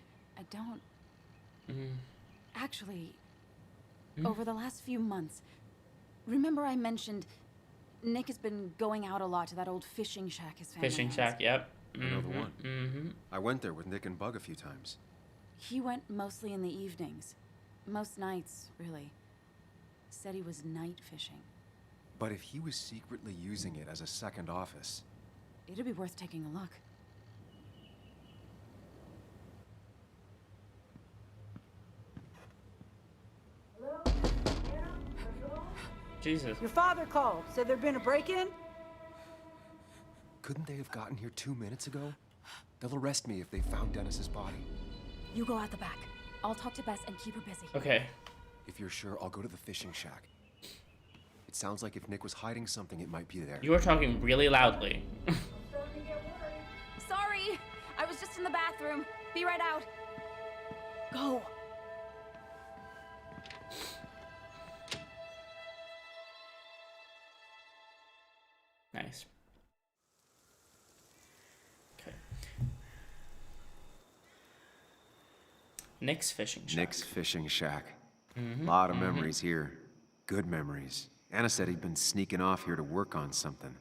don't... Actually, over the last few months, remember I mentioned Nick has been going out a lot to that old fishing shack his family Fishing has. shack, yep. I know the one. Mm-hmm. I went there with Nick and Bug a few times. He went mostly in the evenings. Most nights, really. Said he was night fishing. But if he was secretly using it as a second office... It'd be worth taking a look. Jesus. Your father called, said there'd been a break-in? Couldn't they have gotten here 2 minutes ago? They'll arrest me if they found Dennis's body. You go out the back. I'll talk to Bess and keep her busy. Okay. If you're sure, I'll go to the fishing shack. It sounds like if Nick was hiding something, it might be there. You are talking really loudly. Sorry! I was just in the bathroom. Be right out. Go. Nice. Okay. Nick's fishing shack. Nick's fishing shack. Lot of memories here. Good memories. Anna said he'd been sneaking off here to work on something.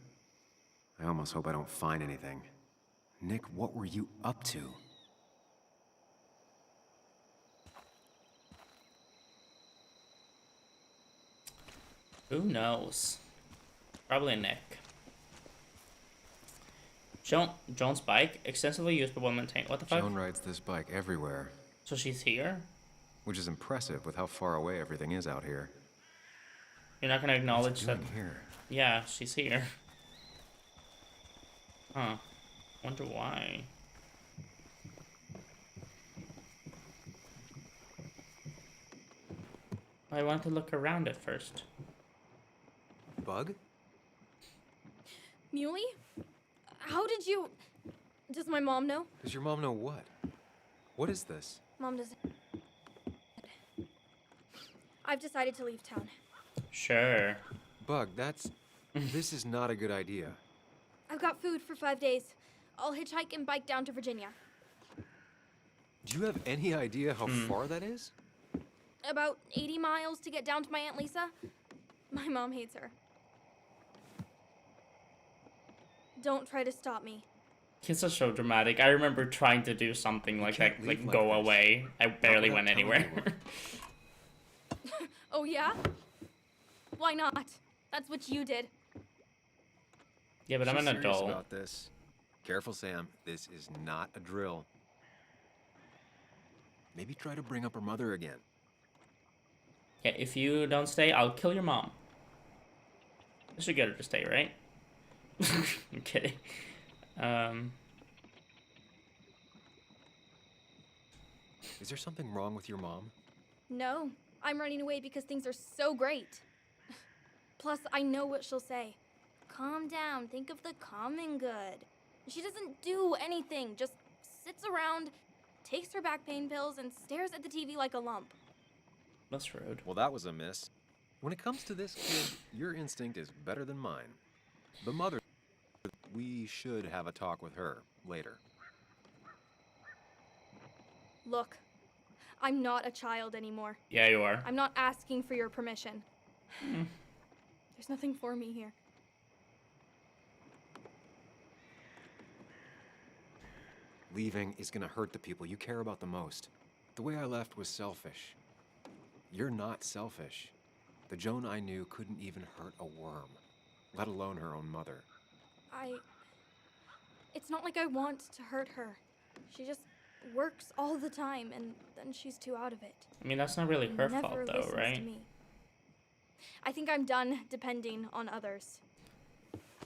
I almost hope I don't find anything. Nick, what were you up to? Who knows? Probably Nick. Joan's bike, extensively used but well maintained. What the fuck? Joan rides this bike everywhere, So she's here? which is impressive with how far away everything is out here. You're not gonna acknowledge that? Doing here? Yeah, she's here. Huh. Wonder why. I want to look around at first. Bug? Muley? How did you... Does my mom know? Does your mom know what? What is this? Mom doesn't. I've decided to leave town. Sure. Bug, that's... This is not a good idea. I've got food for 5 days. I'll hitchhike and bike down to Virginia. Do you have any idea how far that is? About 80 miles to get down to my Aunt Lisa. My mom hates her. Don't try to stop me. Kids are so dramatic. I remember trying to do something like that, can't like leave like go this. away. I barely without went telling anywhere. anyone. Oh, yeah? Why not? That's what you did. Yeah, but I'm She's an serious adult. about this. Careful, Sam. This is not a drill. Maybe try to bring up her mother again. Yeah, if you don't stay, I'll kill your mom. I should get her to stay, right? I'm kidding. Is there something wrong with your mom? No, I'm running away because things are so great. Plus, I know what she'll say. Calm down, think of the common good. She doesn't do anything, just sits around, takes her back pain pills, and stares at the TV like a lump. That's rude. Well, that was a miss. When it comes to this kid, your instinct is better than mine. The mother... We should have a talk with her later. Look, I'm not a child anymore. Yeah, you are. I'm not asking for your permission. There's nothing for me here. Leaving is gonna hurt the people you care about the most. The way I left was selfish. You're not selfish. The Joan I knew couldn't even hurt a worm, let alone her own mother. It's not like I want to hurt her. She just works all the time, and then she's too out of it. I mean, that's not really her Never fault, though, listens to right? me. I think I'm done depending on others.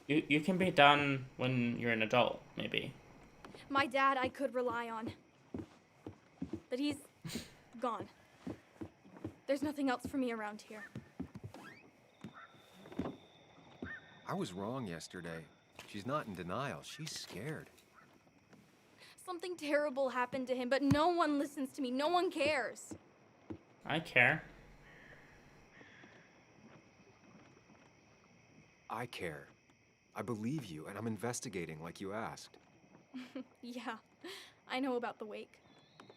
You can be done when you're an adult, maybe. My dad I could rely on. But he's gone. There's nothing else for me around here. I was wrong yesterday. She's not in denial. She's scared. Something terrible happened to him, but no one listens to me. No one cares. I care. I care. I believe you, and I'm investigating like you asked. Yeah, I know about the wake.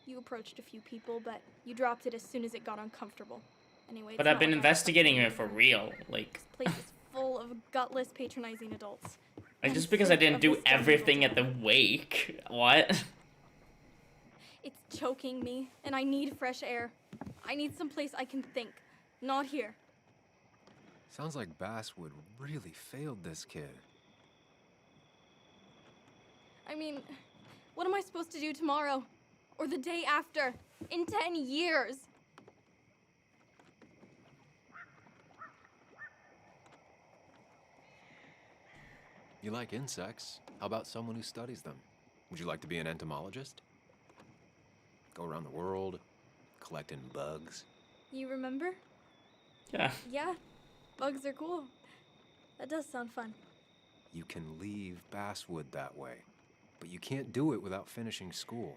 You approached a few people, but you dropped it as soon as it got uncomfortable. Anyway, But it's I've not been like I have investigating something it for to real. Like, This place is full of gutless, patronizing adults. like I'm just because I sick didn't of do this dumb everything little at the wake. What? It's choking me, and I need fresh air. I need some place I can think. Not here. Sounds like Basswood really failed this kid. I mean, what am I supposed to do tomorrow? Or the day after? In 10 years? You like insects. How about someone who studies them? Would you like to be an entomologist? Go around the world, collecting bugs. You remember? Yeah. Yeah, bugs are cool. That does sound fun. You can leave Basswood that way, but you can't do it without finishing school.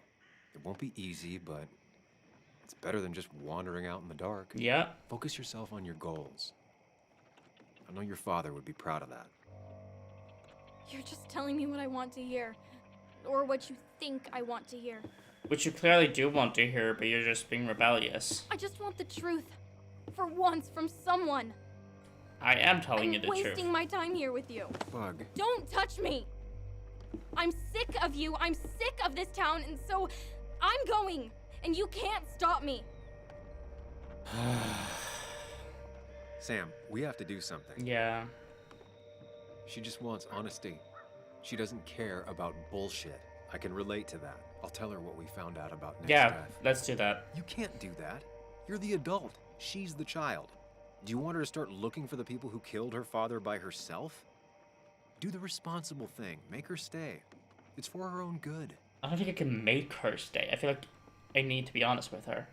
It won't be easy, but it's better than just wandering out in the dark. Yeah. Focus yourself on your goals. I know your father would be proud of that. You're just telling me what I want to hear. Or what you think I want to hear. Which you clearly do want to hear, but you're just being rebellious. I just want the truth. For once, from someone. I am telling you I'm the truth. wasting my time here with you. Bug. Don't touch me! I'm sick of you. I'm sick of this town, and so I'm going. And you can't stop me. Sam, we have to do something. Yeah. She just wants honesty. She doesn't care about bullshit. I can relate to that. I'll tell her what we found out about Nick's Yeah, death. let's do that. You can't do that. You're the adult. She's the child. Do you want her to start looking for the people who killed her father by herself? Do the responsible thing. Make her stay. It's for her own good. I don't think I can make her stay. I feel like I need to be honest with her.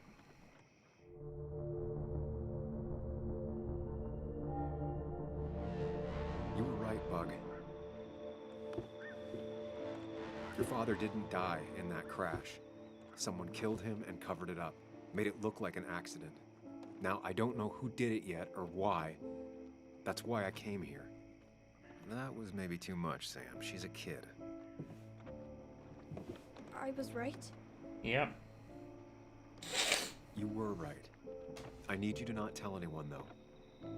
You were right, Bug. Your father didn't die in that crash. Someone killed him and covered it up, made it look like an accident. Now, I don't know who did it yet or why. That's why I came here. That was maybe too much, Sam. She's a kid. I was right. Yeah. You were right. I need you to not tell anyone, though.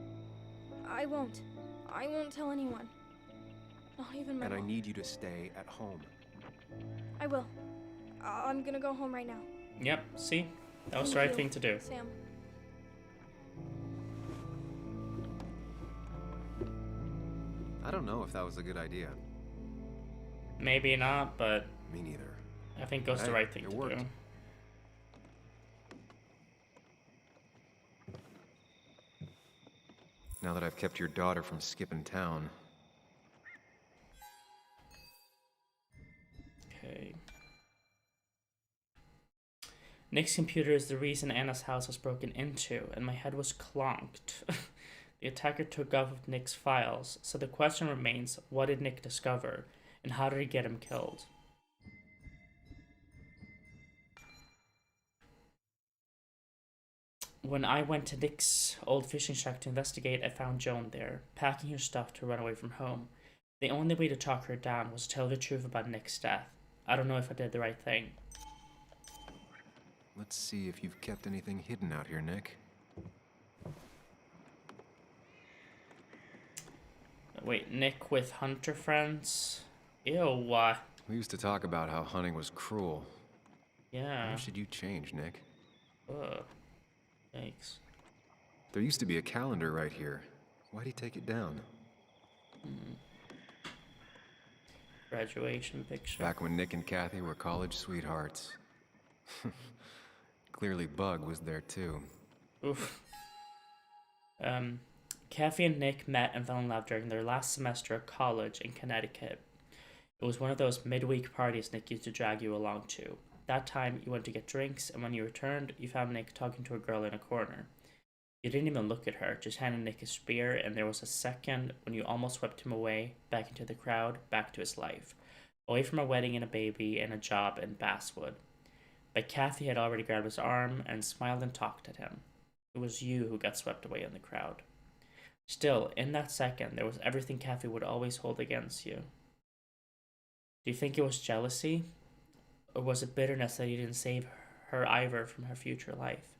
I won't. I won't tell anyone. Not even my And I mom. need you to stay at home. I will. I'm gonna go home right now. Yep, see? That was the Thank right you, thing to do. Sam. I don't know if that was a good idea. Maybe not, but Me neither. I think it was the Hey, right thing it to worked. do. Now that I've kept your daughter from skipping town, Okay. Nick's computer is the reason Anna's house was broken into, and my head was clonked. The attacker took off with Nick's files, so the question remains, what did Nick discover, and how did he get him killed? When I went to Nick's old fishing shack to investigate, I found Joan there, packing her stuff to run away from home. The only way to talk her down was to tell the truth about Nick's death. I don't know if I did the right thing. let's see if you've kept anything hidden out here, Nick. Wait, Nick with hunter friends? Ew, We used to talk about how hunting was cruel. yeah. How should you change, Nick? Ugh. Thanks. There used to be a calendar right here. Why'd he take it down? Graduation picture. Back when Nick and Kathy were college sweethearts. Clearly Bug was there too. Oof. Kathy and Nick met and fell in love during their last semester of college in Connecticut. It was one of those midweek parties Nick used to drag you along to. That time, you went to get drinks, and when you returned, you found Nick talking to a girl in a corner. You didn't even look at her, just handed Nick a spear, and there was a second when you almost swept him away, back into the crowd, back to his life. Away from a wedding and a baby and a job in Basswood. But Kathy had already grabbed his arm and smiled and talked at him. It was you who got swept away in the crowd. Still, in that second, there was everything Kathy would always hold against you. Do you think it was jealousy? Or was it bitterness that you didn't save her Ivor from her future life?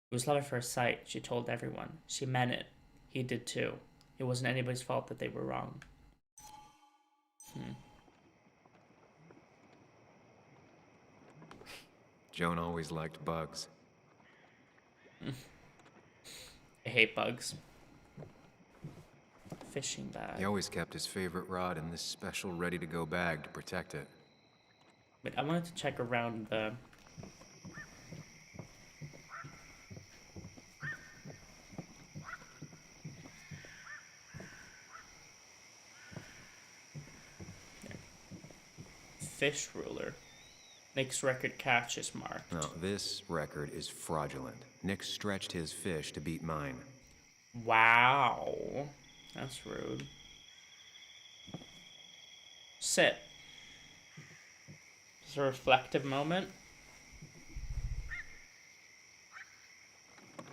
It was love at first sight, she told everyone. She meant it. He did too. It wasn't anybody's fault that they were wrong. Joan always liked bugs. I hate bugs. Fishing bag. He always kept his favorite rod in this special ready-to-go bag to protect it. But I wanted to check around the... fish ruler. Nick's record catch is marked. No, this record is fraudulent. Nick stretched his fish to beat mine. Wow. That's rude. Sit. It's a reflective moment.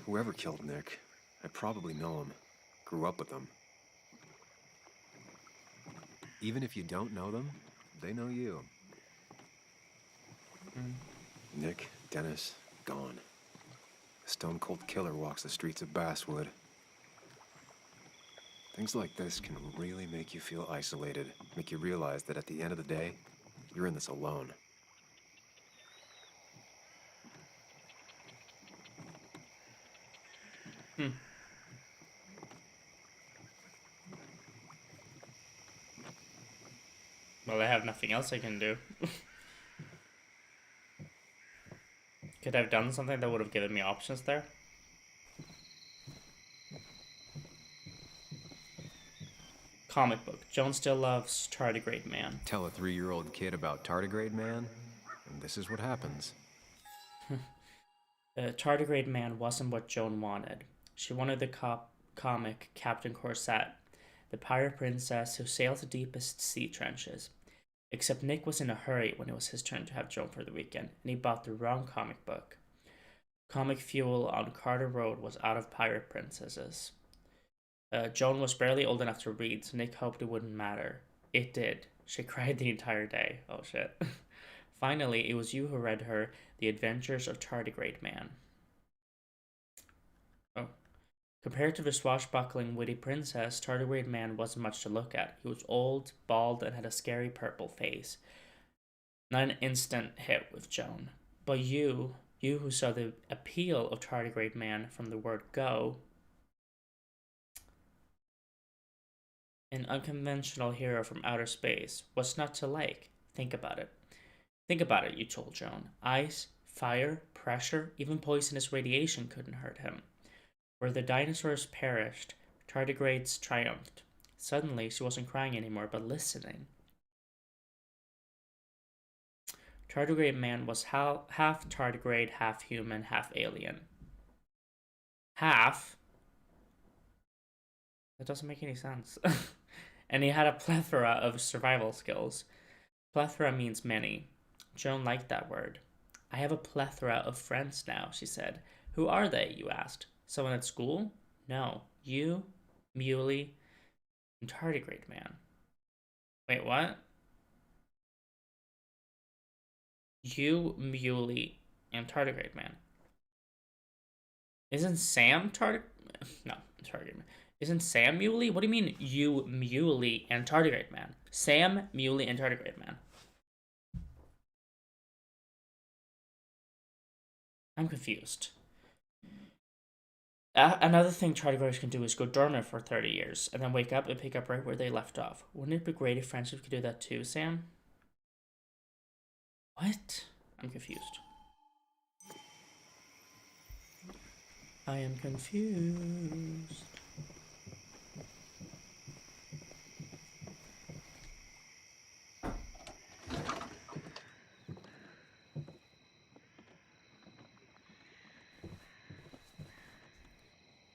Whoever killed Nick, I probably know him. Grew up with them. Even if you don't know them, they know you. Nick, Dennis, gone. A stone-cold killer walks the streets of Basswood. Things like this can really make you feel isolated, make you realize that at the end of the day, you're in this alone. Well, I have nothing else I can do. Could I have done something that would have given me options there? Comic book. Joan still loves Tardigrade Man. Tell a 3-year-old kid about Tardigrade Man, and this is what happens. Tardigrade Man wasn't what Joan wanted. She wanted the comic Captain Corset, the pirate princess who sailed the deepest sea trenches. Except Nick was in a hurry when it was his turn to have Joan for the weekend, and he bought the wrong comic book. Comic fuel on Carter Road was out of pirate princesses. Joan was barely old enough to read, so Nick hoped it wouldn't matter. It did. She cried the entire day. Oh shit. Finally, it was you who read her The Adventures of Tardigrade Man. Oh. Compared to the swashbuckling, witty princess, Tardigrade Man wasn't much to look at. He was old, bald, and had a scary purple face. Not an instant hit with Joan. But you who saw the appeal of Tardigrade Man from the word go, an unconventional hero from outer space, what's not to like? Think about it. Think about it, you told Joan. Ice, fire, pressure, even poisonous radiation couldn't hurt him. Where the dinosaurs perished, tardigrades triumphed. Suddenly, she wasn't crying anymore, but listening. Tardigrade Man was half tardigrade, half human, half alien. Half? That doesn't make any sense. And he had a plethora of survival skills. Plethora means many. Joan liked that word. I have a plethora of friends now, she said. Who are they, you asked? Someone at school? No. You, Muley, and Tardigrade Man. Wait, what? You, Muley, and Tardigrade Man. Isn't Sam No, Tardigrade Man. Isn't Sam Muley? What do you mean, you, Muley, and Tardigrade Man? Sam, Muley, and Tardigrade Man. I'm confused. Another thing tardigrades can do is go dormant for 30 years, and then wake up and pick up right where they left off. Wouldn't it be great if friendship could do that too, Sam? What? I'm confused. I am confused.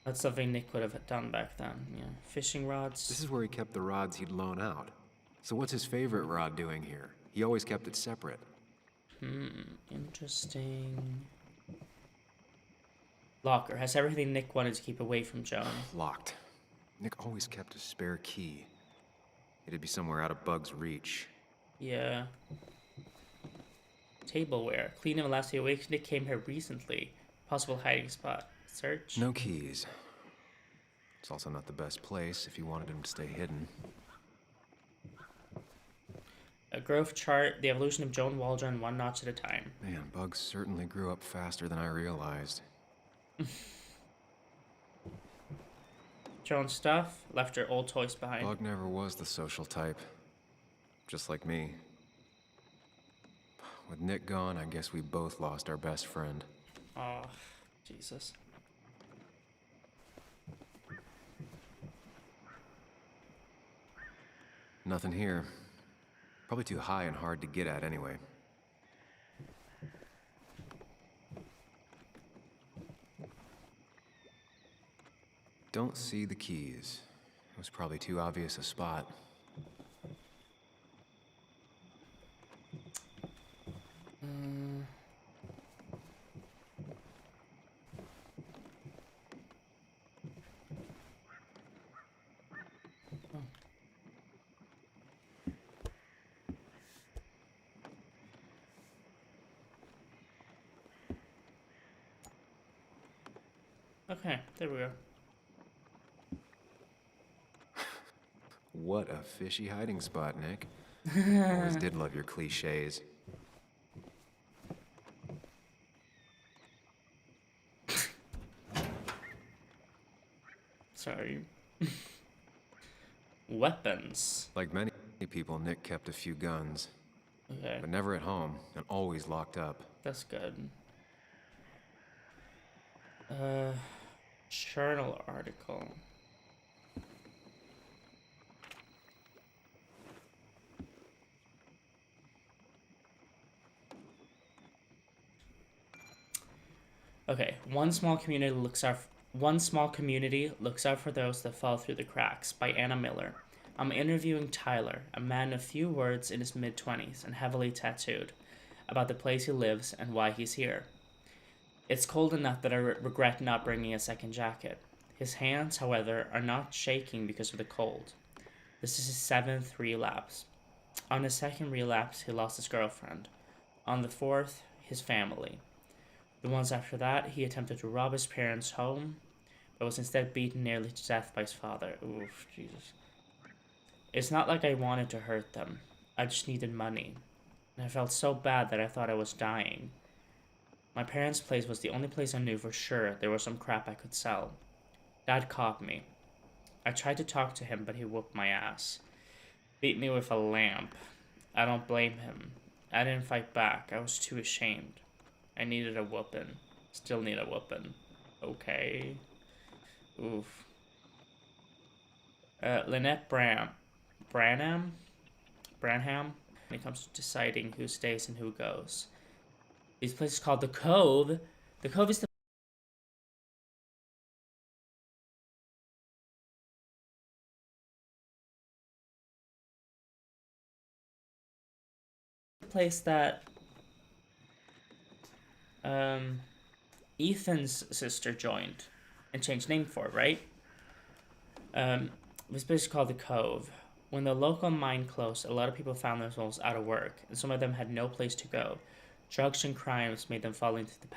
That's something Nick would have done back then. Yeah, fishing rods. This is where he kept the rods he'd loan out. So what's his favorite rod doing here? He always kept it separate. Interesting. Locker has everything Nick wanted to keep away from Joan. Locked. Nick always kept a spare key. It'd be somewhere out of Bug's reach. Yeah. Tableware. Clean him last few weeks. Nick came here recently. Possible hiding spot. Search. No keys. It's also not the best place if you wanted him to stay hidden. A growth chart. The evolution of Joan Waldron one notch at a time. Man, Bug certainly grew up faster than I realized. Joan's stuff. Left her old toys behind. Bug never was the social type. Just like me. With Nick gone, I guess we both lost our best friend. Oh, Jesus. Nothing here. Probably too high and hard to get at anyway. Don't see the keys. It was probably too obvious a spot. Okay, there we go. What a fishy hiding spot, Nick. Always did love your cliches. Sorry. Weapons. Like many people, Nick kept a few guns, Okay, but never at home and always locked up. that's good. Journal article. Okay, one small community looks out for those that fall through the cracks by Anna Miller. I'm interviewing Tyler, a man of few words in his mid-20s and heavily tattooed, about the place he lives and why he's here. It's cold enough that I regret not bringing a second jacket. His hands, however, are not shaking because of the cold. This is his 7th relapse. On his 2nd relapse, he lost his girlfriend. On the 4th, his family. The ones after that, he attempted to rob his parents' home, but was instead beaten nearly to death by his father. Oof, Jesus. It's not like I wanted to hurt them. I just needed money. And I felt so bad that I thought I was dying. My parents' place was the only place I knew for sure there was some crap I could sell. Dad caught me. I tried to talk to him, but he whooped my ass. Beat me with a lamp. I don't blame him. I didn't fight back. I was too ashamed. I needed a whoopin'. Still need a whoopin'. Okay. Oof. Lynette Branham? When it comes to deciding who stays and who goes. These places called the Cove. The Cove is the place that Ethan's sister joined and changed name for, right? This place is called the Cove. When the local mine closed, a lot of people found themselves out of work, and some of them had no place to go. Drugs and crimes made them fall into the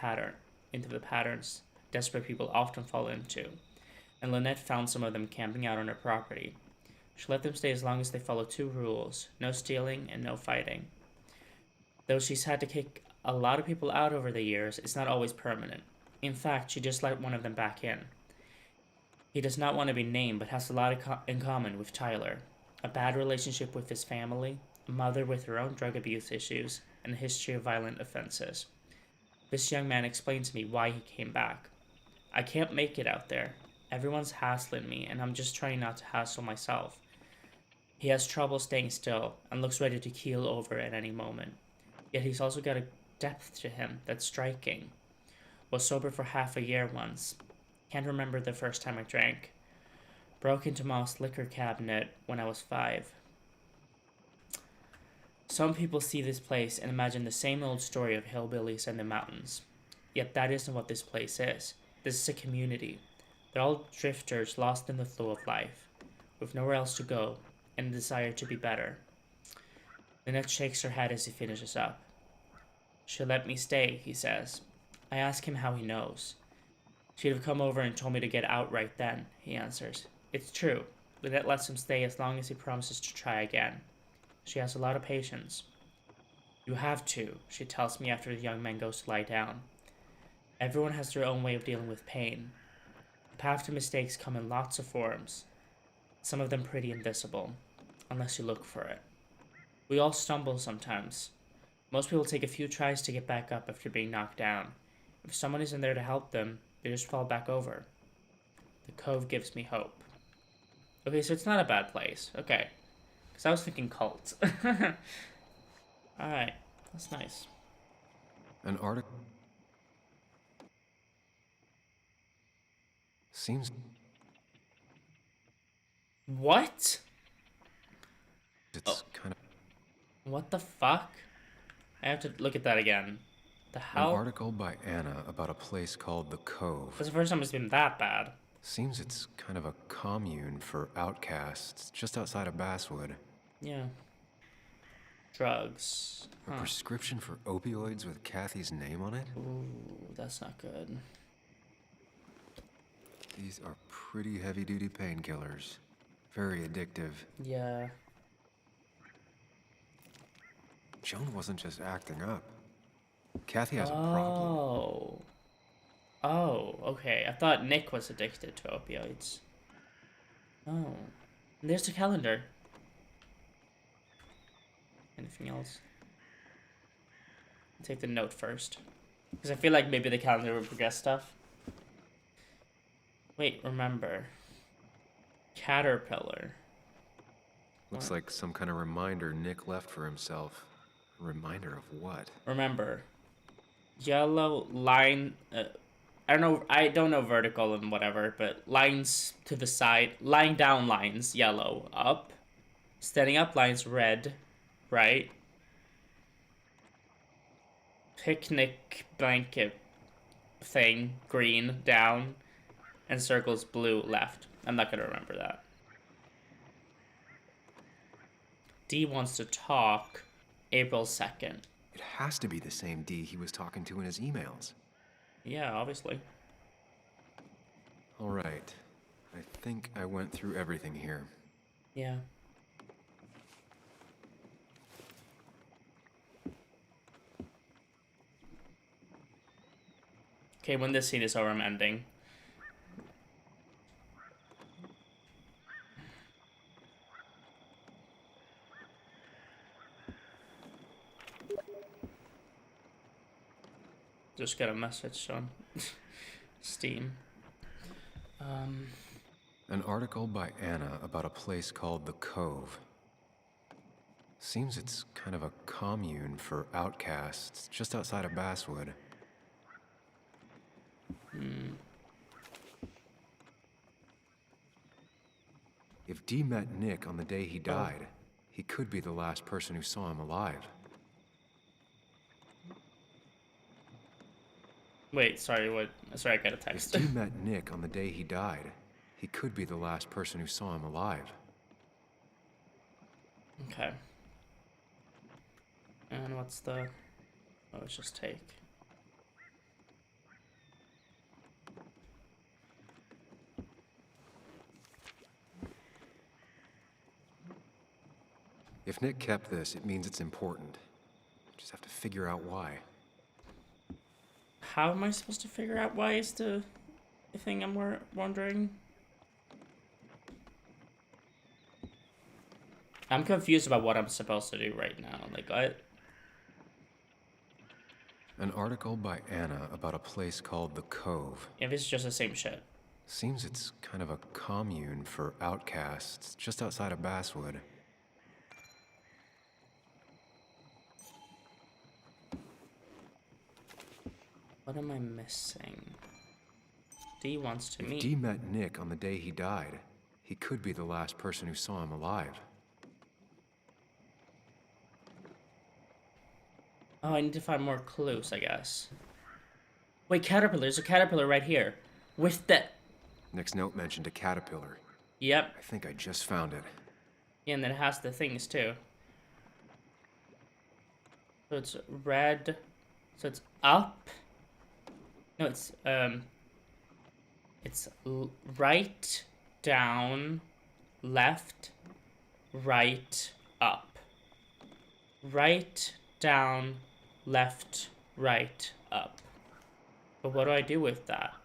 patterns desperate people often fall into. And Lynette found some of them camping out on her property. She let them stay as long as they followed 2 rules: no stealing and no fighting. Though she's had to kick a lot of people out over the years, it's not always permanent. In fact, she just let one of them back in. He does not want to be named, but has a lot in common with Tyler. A bad relationship with his family, a mother with her own drug abuse issues, and a history of violent offenses. This young man explained to me why he came back. I can't make it out there. Everyone's hassling me, and I'm just trying not to hassle myself. He has trouble staying still, and looks ready to keel over at any moment. Yet he's also got a depth to him that's striking. Was sober for half a year once. Can't remember the first time I drank. Broke into Mom's liquor cabinet when I was 5. Some people see this place and imagine the same old story of hillbillies and the mountains. Yet that isn't what this place is. This is a community. They're all drifters lost in the flow of life, with nowhere else to go, and a desire to be better. Lynette shakes her head as he finishes up. She'll let me stay, he says. I ask him how he knows. She'd have come over and told me to get out right then, he answers. It's true. Lynette lets him stay as long as he promises to try again. She has a lot of patience. You have to, she tells me after the young man goes to lie down. Everyone has their own way of dealing with pain. The path to mistakes come in lots of forms. Some of them pretty invisible, unless you look for it. We all stumble sometimes. Most people take a few tries to get back up after being knocked down. If someone isn't there to help them, they just fall back over. The Cove gives me hope. Okay, so it's not a bad place. Okay. Because I was thinking cult. Alright, that's nice. An article seems What? it's kind of What the fuck? I have to look at that again. The an hell? article by Anna about a place called the Cove. That's the first time it's been that bad. Seems it's kind of a commune for outcasts just outside of Basswood. Yeah. Drugs. A prescription for opioids with Kathy's name on it? Ooh, that's not good. These are pretty heavy-duty painkillers. Very addictive. Yeah. Joan wasn't just acting up. Kathy has a problem. Oh. Oh, okay. I thought Nick was addicted to opioids. Oh. And there's the calendar. Anything else? I'll take the note first. Because I feel like maybe the calendar will progress stuff. Wait, remember. Caterpillar. Looks like some kind of reminder Nick left for himself. A reminder of what? Remember. Yellow line... I don't know vertical and whatever, but lines to the side. Lying down lines, yellow. Up. Standing up lines, red. Right. Picnic blanket thing, green, down. And circles, blue, left. I'm not gonna remember that. D wants to talk. April 2nd. It has to be the same D he was talking to in his emails. Yeah, obviously. All right. I think I went through everything here. Yeah. Okay, when this scene is over, I'm ending. Just got a message on Steam. An article by Anna about a place called the Cove. Seems it's kind of a commune for outcasts just outside of Basswood. If Dee met Nick on the day he died, he could be the last person who saw him alive. Wait, sorry, what? Sorry, I got a If text. Dee met Nick on the day he died, he could be the last person who saw him alive. Okay. And what's the... Oh, let's just take. If Nick kept this, it means it's important. Just have to figure out why. How am I supposed to figure out why is the thing I'm wondering? I'm confused about what I'm supposed to do right now. Like, what? An article by Anna about a place called the Cove. If it's just the same shit. Seems it's kind of a commune for outcasts just outside of Basswood. What am I missing? D wants to If meet. Dee met Nick on the day he died, he could be the last person who saw him alive. Oh, I need to find more clues, I guess. Wait, caterpillar. There's a caterpillar right here. With the... Nick's note mentioned a caterpillar. Yep. I think I just found it. Yeah, and then it has the things, too. So it's red. So it's up. No, it's right, down, left, right, up. Right, down, left, right, up. But what do I do with that?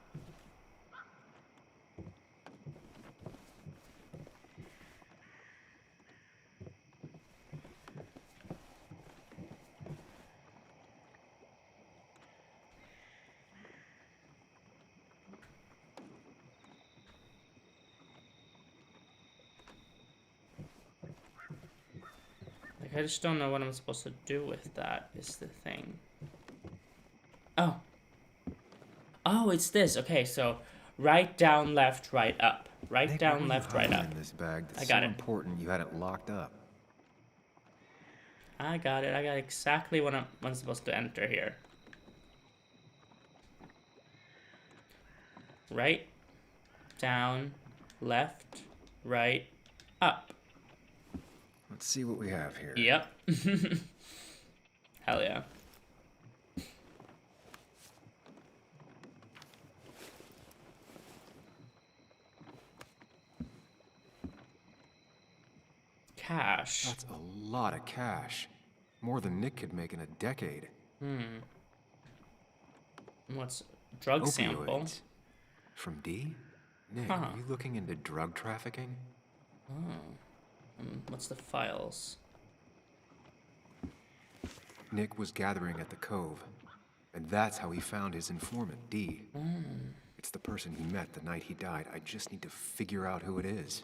I just don't know what I'm supposed to do with that, is the thing. Oh. Oh, it's this. Okay, so right, down, left, right, up. Right, Nick, down, left, right, up. in this bag that's I got so it. important you had it locked up. I got it. I got exactly what I'm supposed to enter here. Right, down, left, right, up. Let's see what we have here. Yep. Hell yeah. Cash. That's a lot of cash. More than Nick could make in a decade. What's drug sample? Opioids. From D? Nick, Huh. are you looking into drug trafficking? What's the files? Nick was gathering at the Cove, and that's how he found his informant, D. It's the person he met the night he died. I just need to figure out who it is.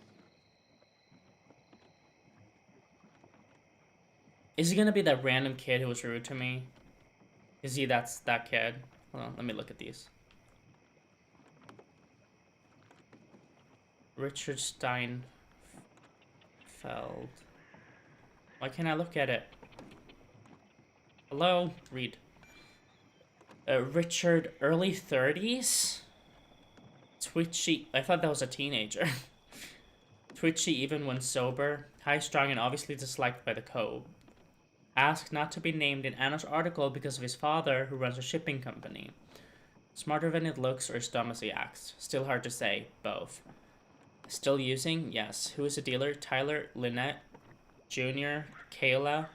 Is he gonna be that random kid who was rude to me? Is he that kid? Hold on, let me look at these. Richard Steinfeld. Why can't I look at it? Hello? Read. Richard, early 30s? Twitchy. I thought that was a teenager. Twitchy even when sober. High strung and obviously disliked by the Cove. Asked not to be named in Anna's article because of his father, who runs a shipping company. Smarter than it looks or as dumb as he acts. Still hard to say. Both. Still using? Yes. Who is the dealer? Tyler, Lynette, Junior, Kayla.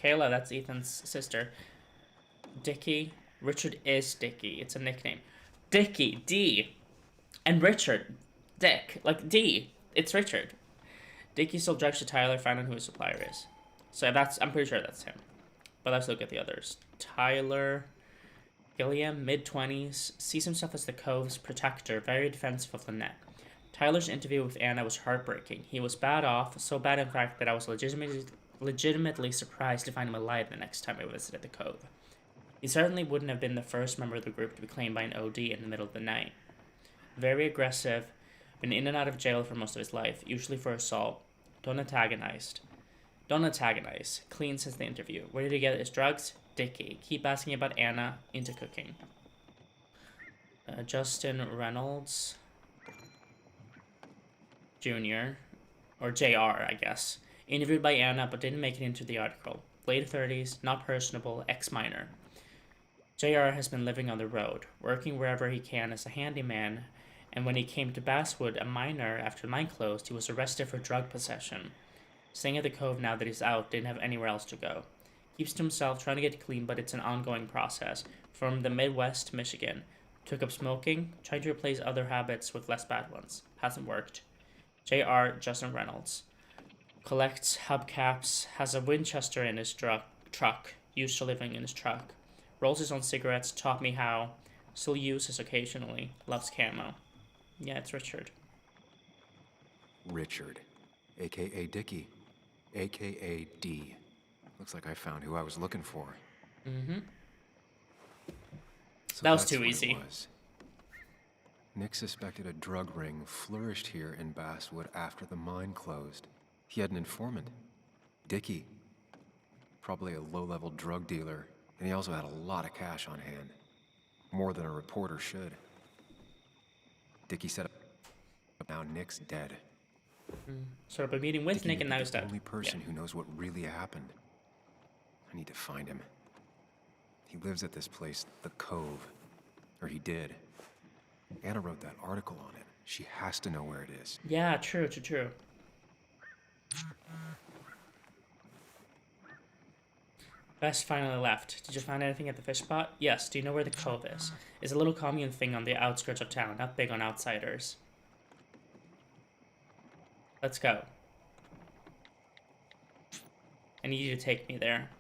Kayla, that's Ethan's sister. Dickie. Richard is Dickie. It's a nickname. Dickie, D. And Richard, Dick. Like D. It's Richard. Dickie sold drugs to Tyler, found out who his supplier is. So I'm pretty sure that's him. But let's look at the others. Tyler Gilliam, mid-20s, sees himself as the Cove's protector, very defensive of Lynette. Tyler's interview with Anna was heartbreaking. He was bad off, so bad in fact that I was legitimately surprised to find him alive the next time I visited the Cove. He certainly wouldn't have been the first member of the group to be claimed by an OD in the middle of the night. Very aggressive, been in and out of jail for most of his life, usually for assault. Don't antagonize. Clean since the interview. Where did he get his drugs? Dickie. Keep asking about Anna. Into cooking. Justin Reynolds Jr. Or JR, I guess. Interviewed by Anna, but didn't make it into the article. Late 30s, not personable, ex-minor. JR has been living on the road, working wherever he can as a handyman, and when he came to Basswood, a minor, after the mine closed, he was arrested for drug possession. Staying at the Cove now that he's out, didn't have anywhere else to go. Keeps to himself, trying to get clean, but it's an ongoing process. From the Midwest to Michigan. Took up smoking, trying to replace other habits with less bad ones. Hasn't worked. JR Justin Reynolds. Collects hubcaps, has a Winchester in his truck, used to living in his truck. Rolls his own cigarettes, taught me how. Still uses occasionally. Loves camo. Yeah, it's Richard. Richard, a.k.a. Dickie, a.k.a. D. Looks like I found who I was looking for. Mm-hmm. So That was that's too what it easy. was. Nick suspected a drug ring flourished here in Basswood after the mine closed. He had an informant, Dickie. Probably a low-level drug dealer, and he also had a lot of cash on hand. More than a reporter should. Dickie set up. Now Nick's dead. Sort of a meeting with Dickie Nick may and be now he's the dead. only person Yeah. who knows what really happened. I need to find him. He lives at this place, the Cove. Or he did. Anna wrote that article on it. She has to know where it is. Yeah, true. Bess finally left. Did you find anything at the fish spot? Yes. Do you know where the Cove is? It's a little commune thing on the outskirts of town, not big on outsiders. Let's go. I need you to take me there.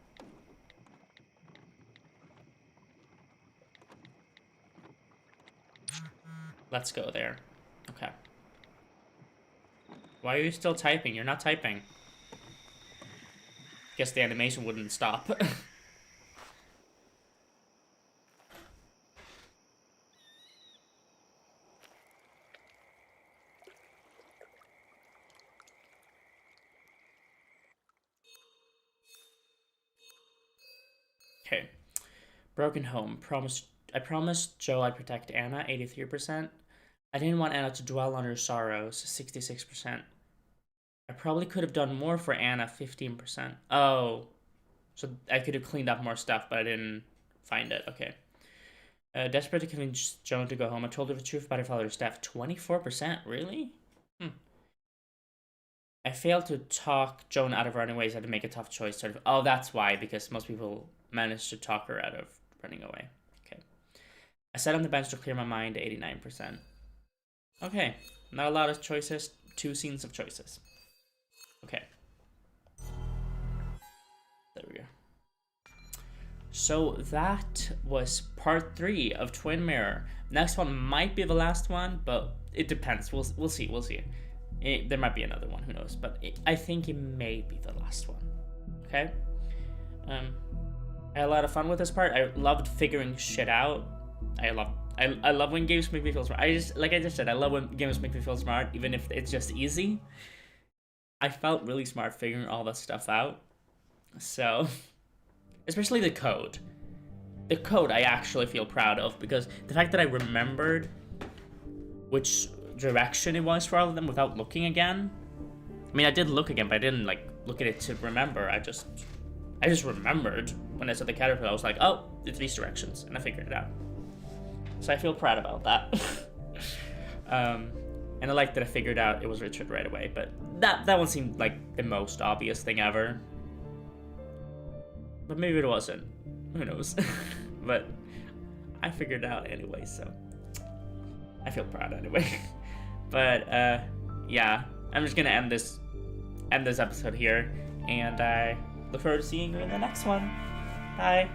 Let's go there. Okay. Why are you still typing? You're not typing. guess the animation wouldn't stop. Okay. Broken home. I promised Joe I'd protect Anna, 83%. I didn't want Anna to dwell on her sorrows, 66%. I probably could have done more for Anna, 15%. Oh. So I could have cleaned up more stuff, but I didn't find it. Okay. Desperate to convince Joan to go home, I told her the truth about her father's death. 24%? Really? I failed to talk Joan out of running away, so I had to make a tough choice. Sort of. Oh, that's why, because most people manage to talk her out of running away. Okay. I sat on the bench to clear my mind, 89%. Okay. Not a lot of choices. 2 scenes of choices. Okay. There we go. So that was part 3 of Twin Mirror. Next one might be the last one, but it depends. We'll see. We'll see. There might be another one. Who knows? But I think it may be the last one. Okay. I had a lot of fun with this part. I loved figuring shit out. I love when games make me feel smart. Like I just said, I love when games make me feel smart, even if it's just easy. I felt really smart figuring all that stuff out. So, especially the code. The code I actually feel proud of, because the fact that I remembered which direction it was for all of them without looking again. I mean, I did look again, but I didn't like look at it to remember. I just remembered when I saw the caterpillar. I was like, oh, it's these directions, and I figured it out. So I feel proud about that. And I like that I figured out it was Richard right away, but that one seemed like the most obvious thing ever. But maybe it wasn't. Who knows? But I figured it out anyway, so I feel proud anyway. But yeah, I'm just gonna end this episode here, and I look forward to seeing you in the next one. Bye.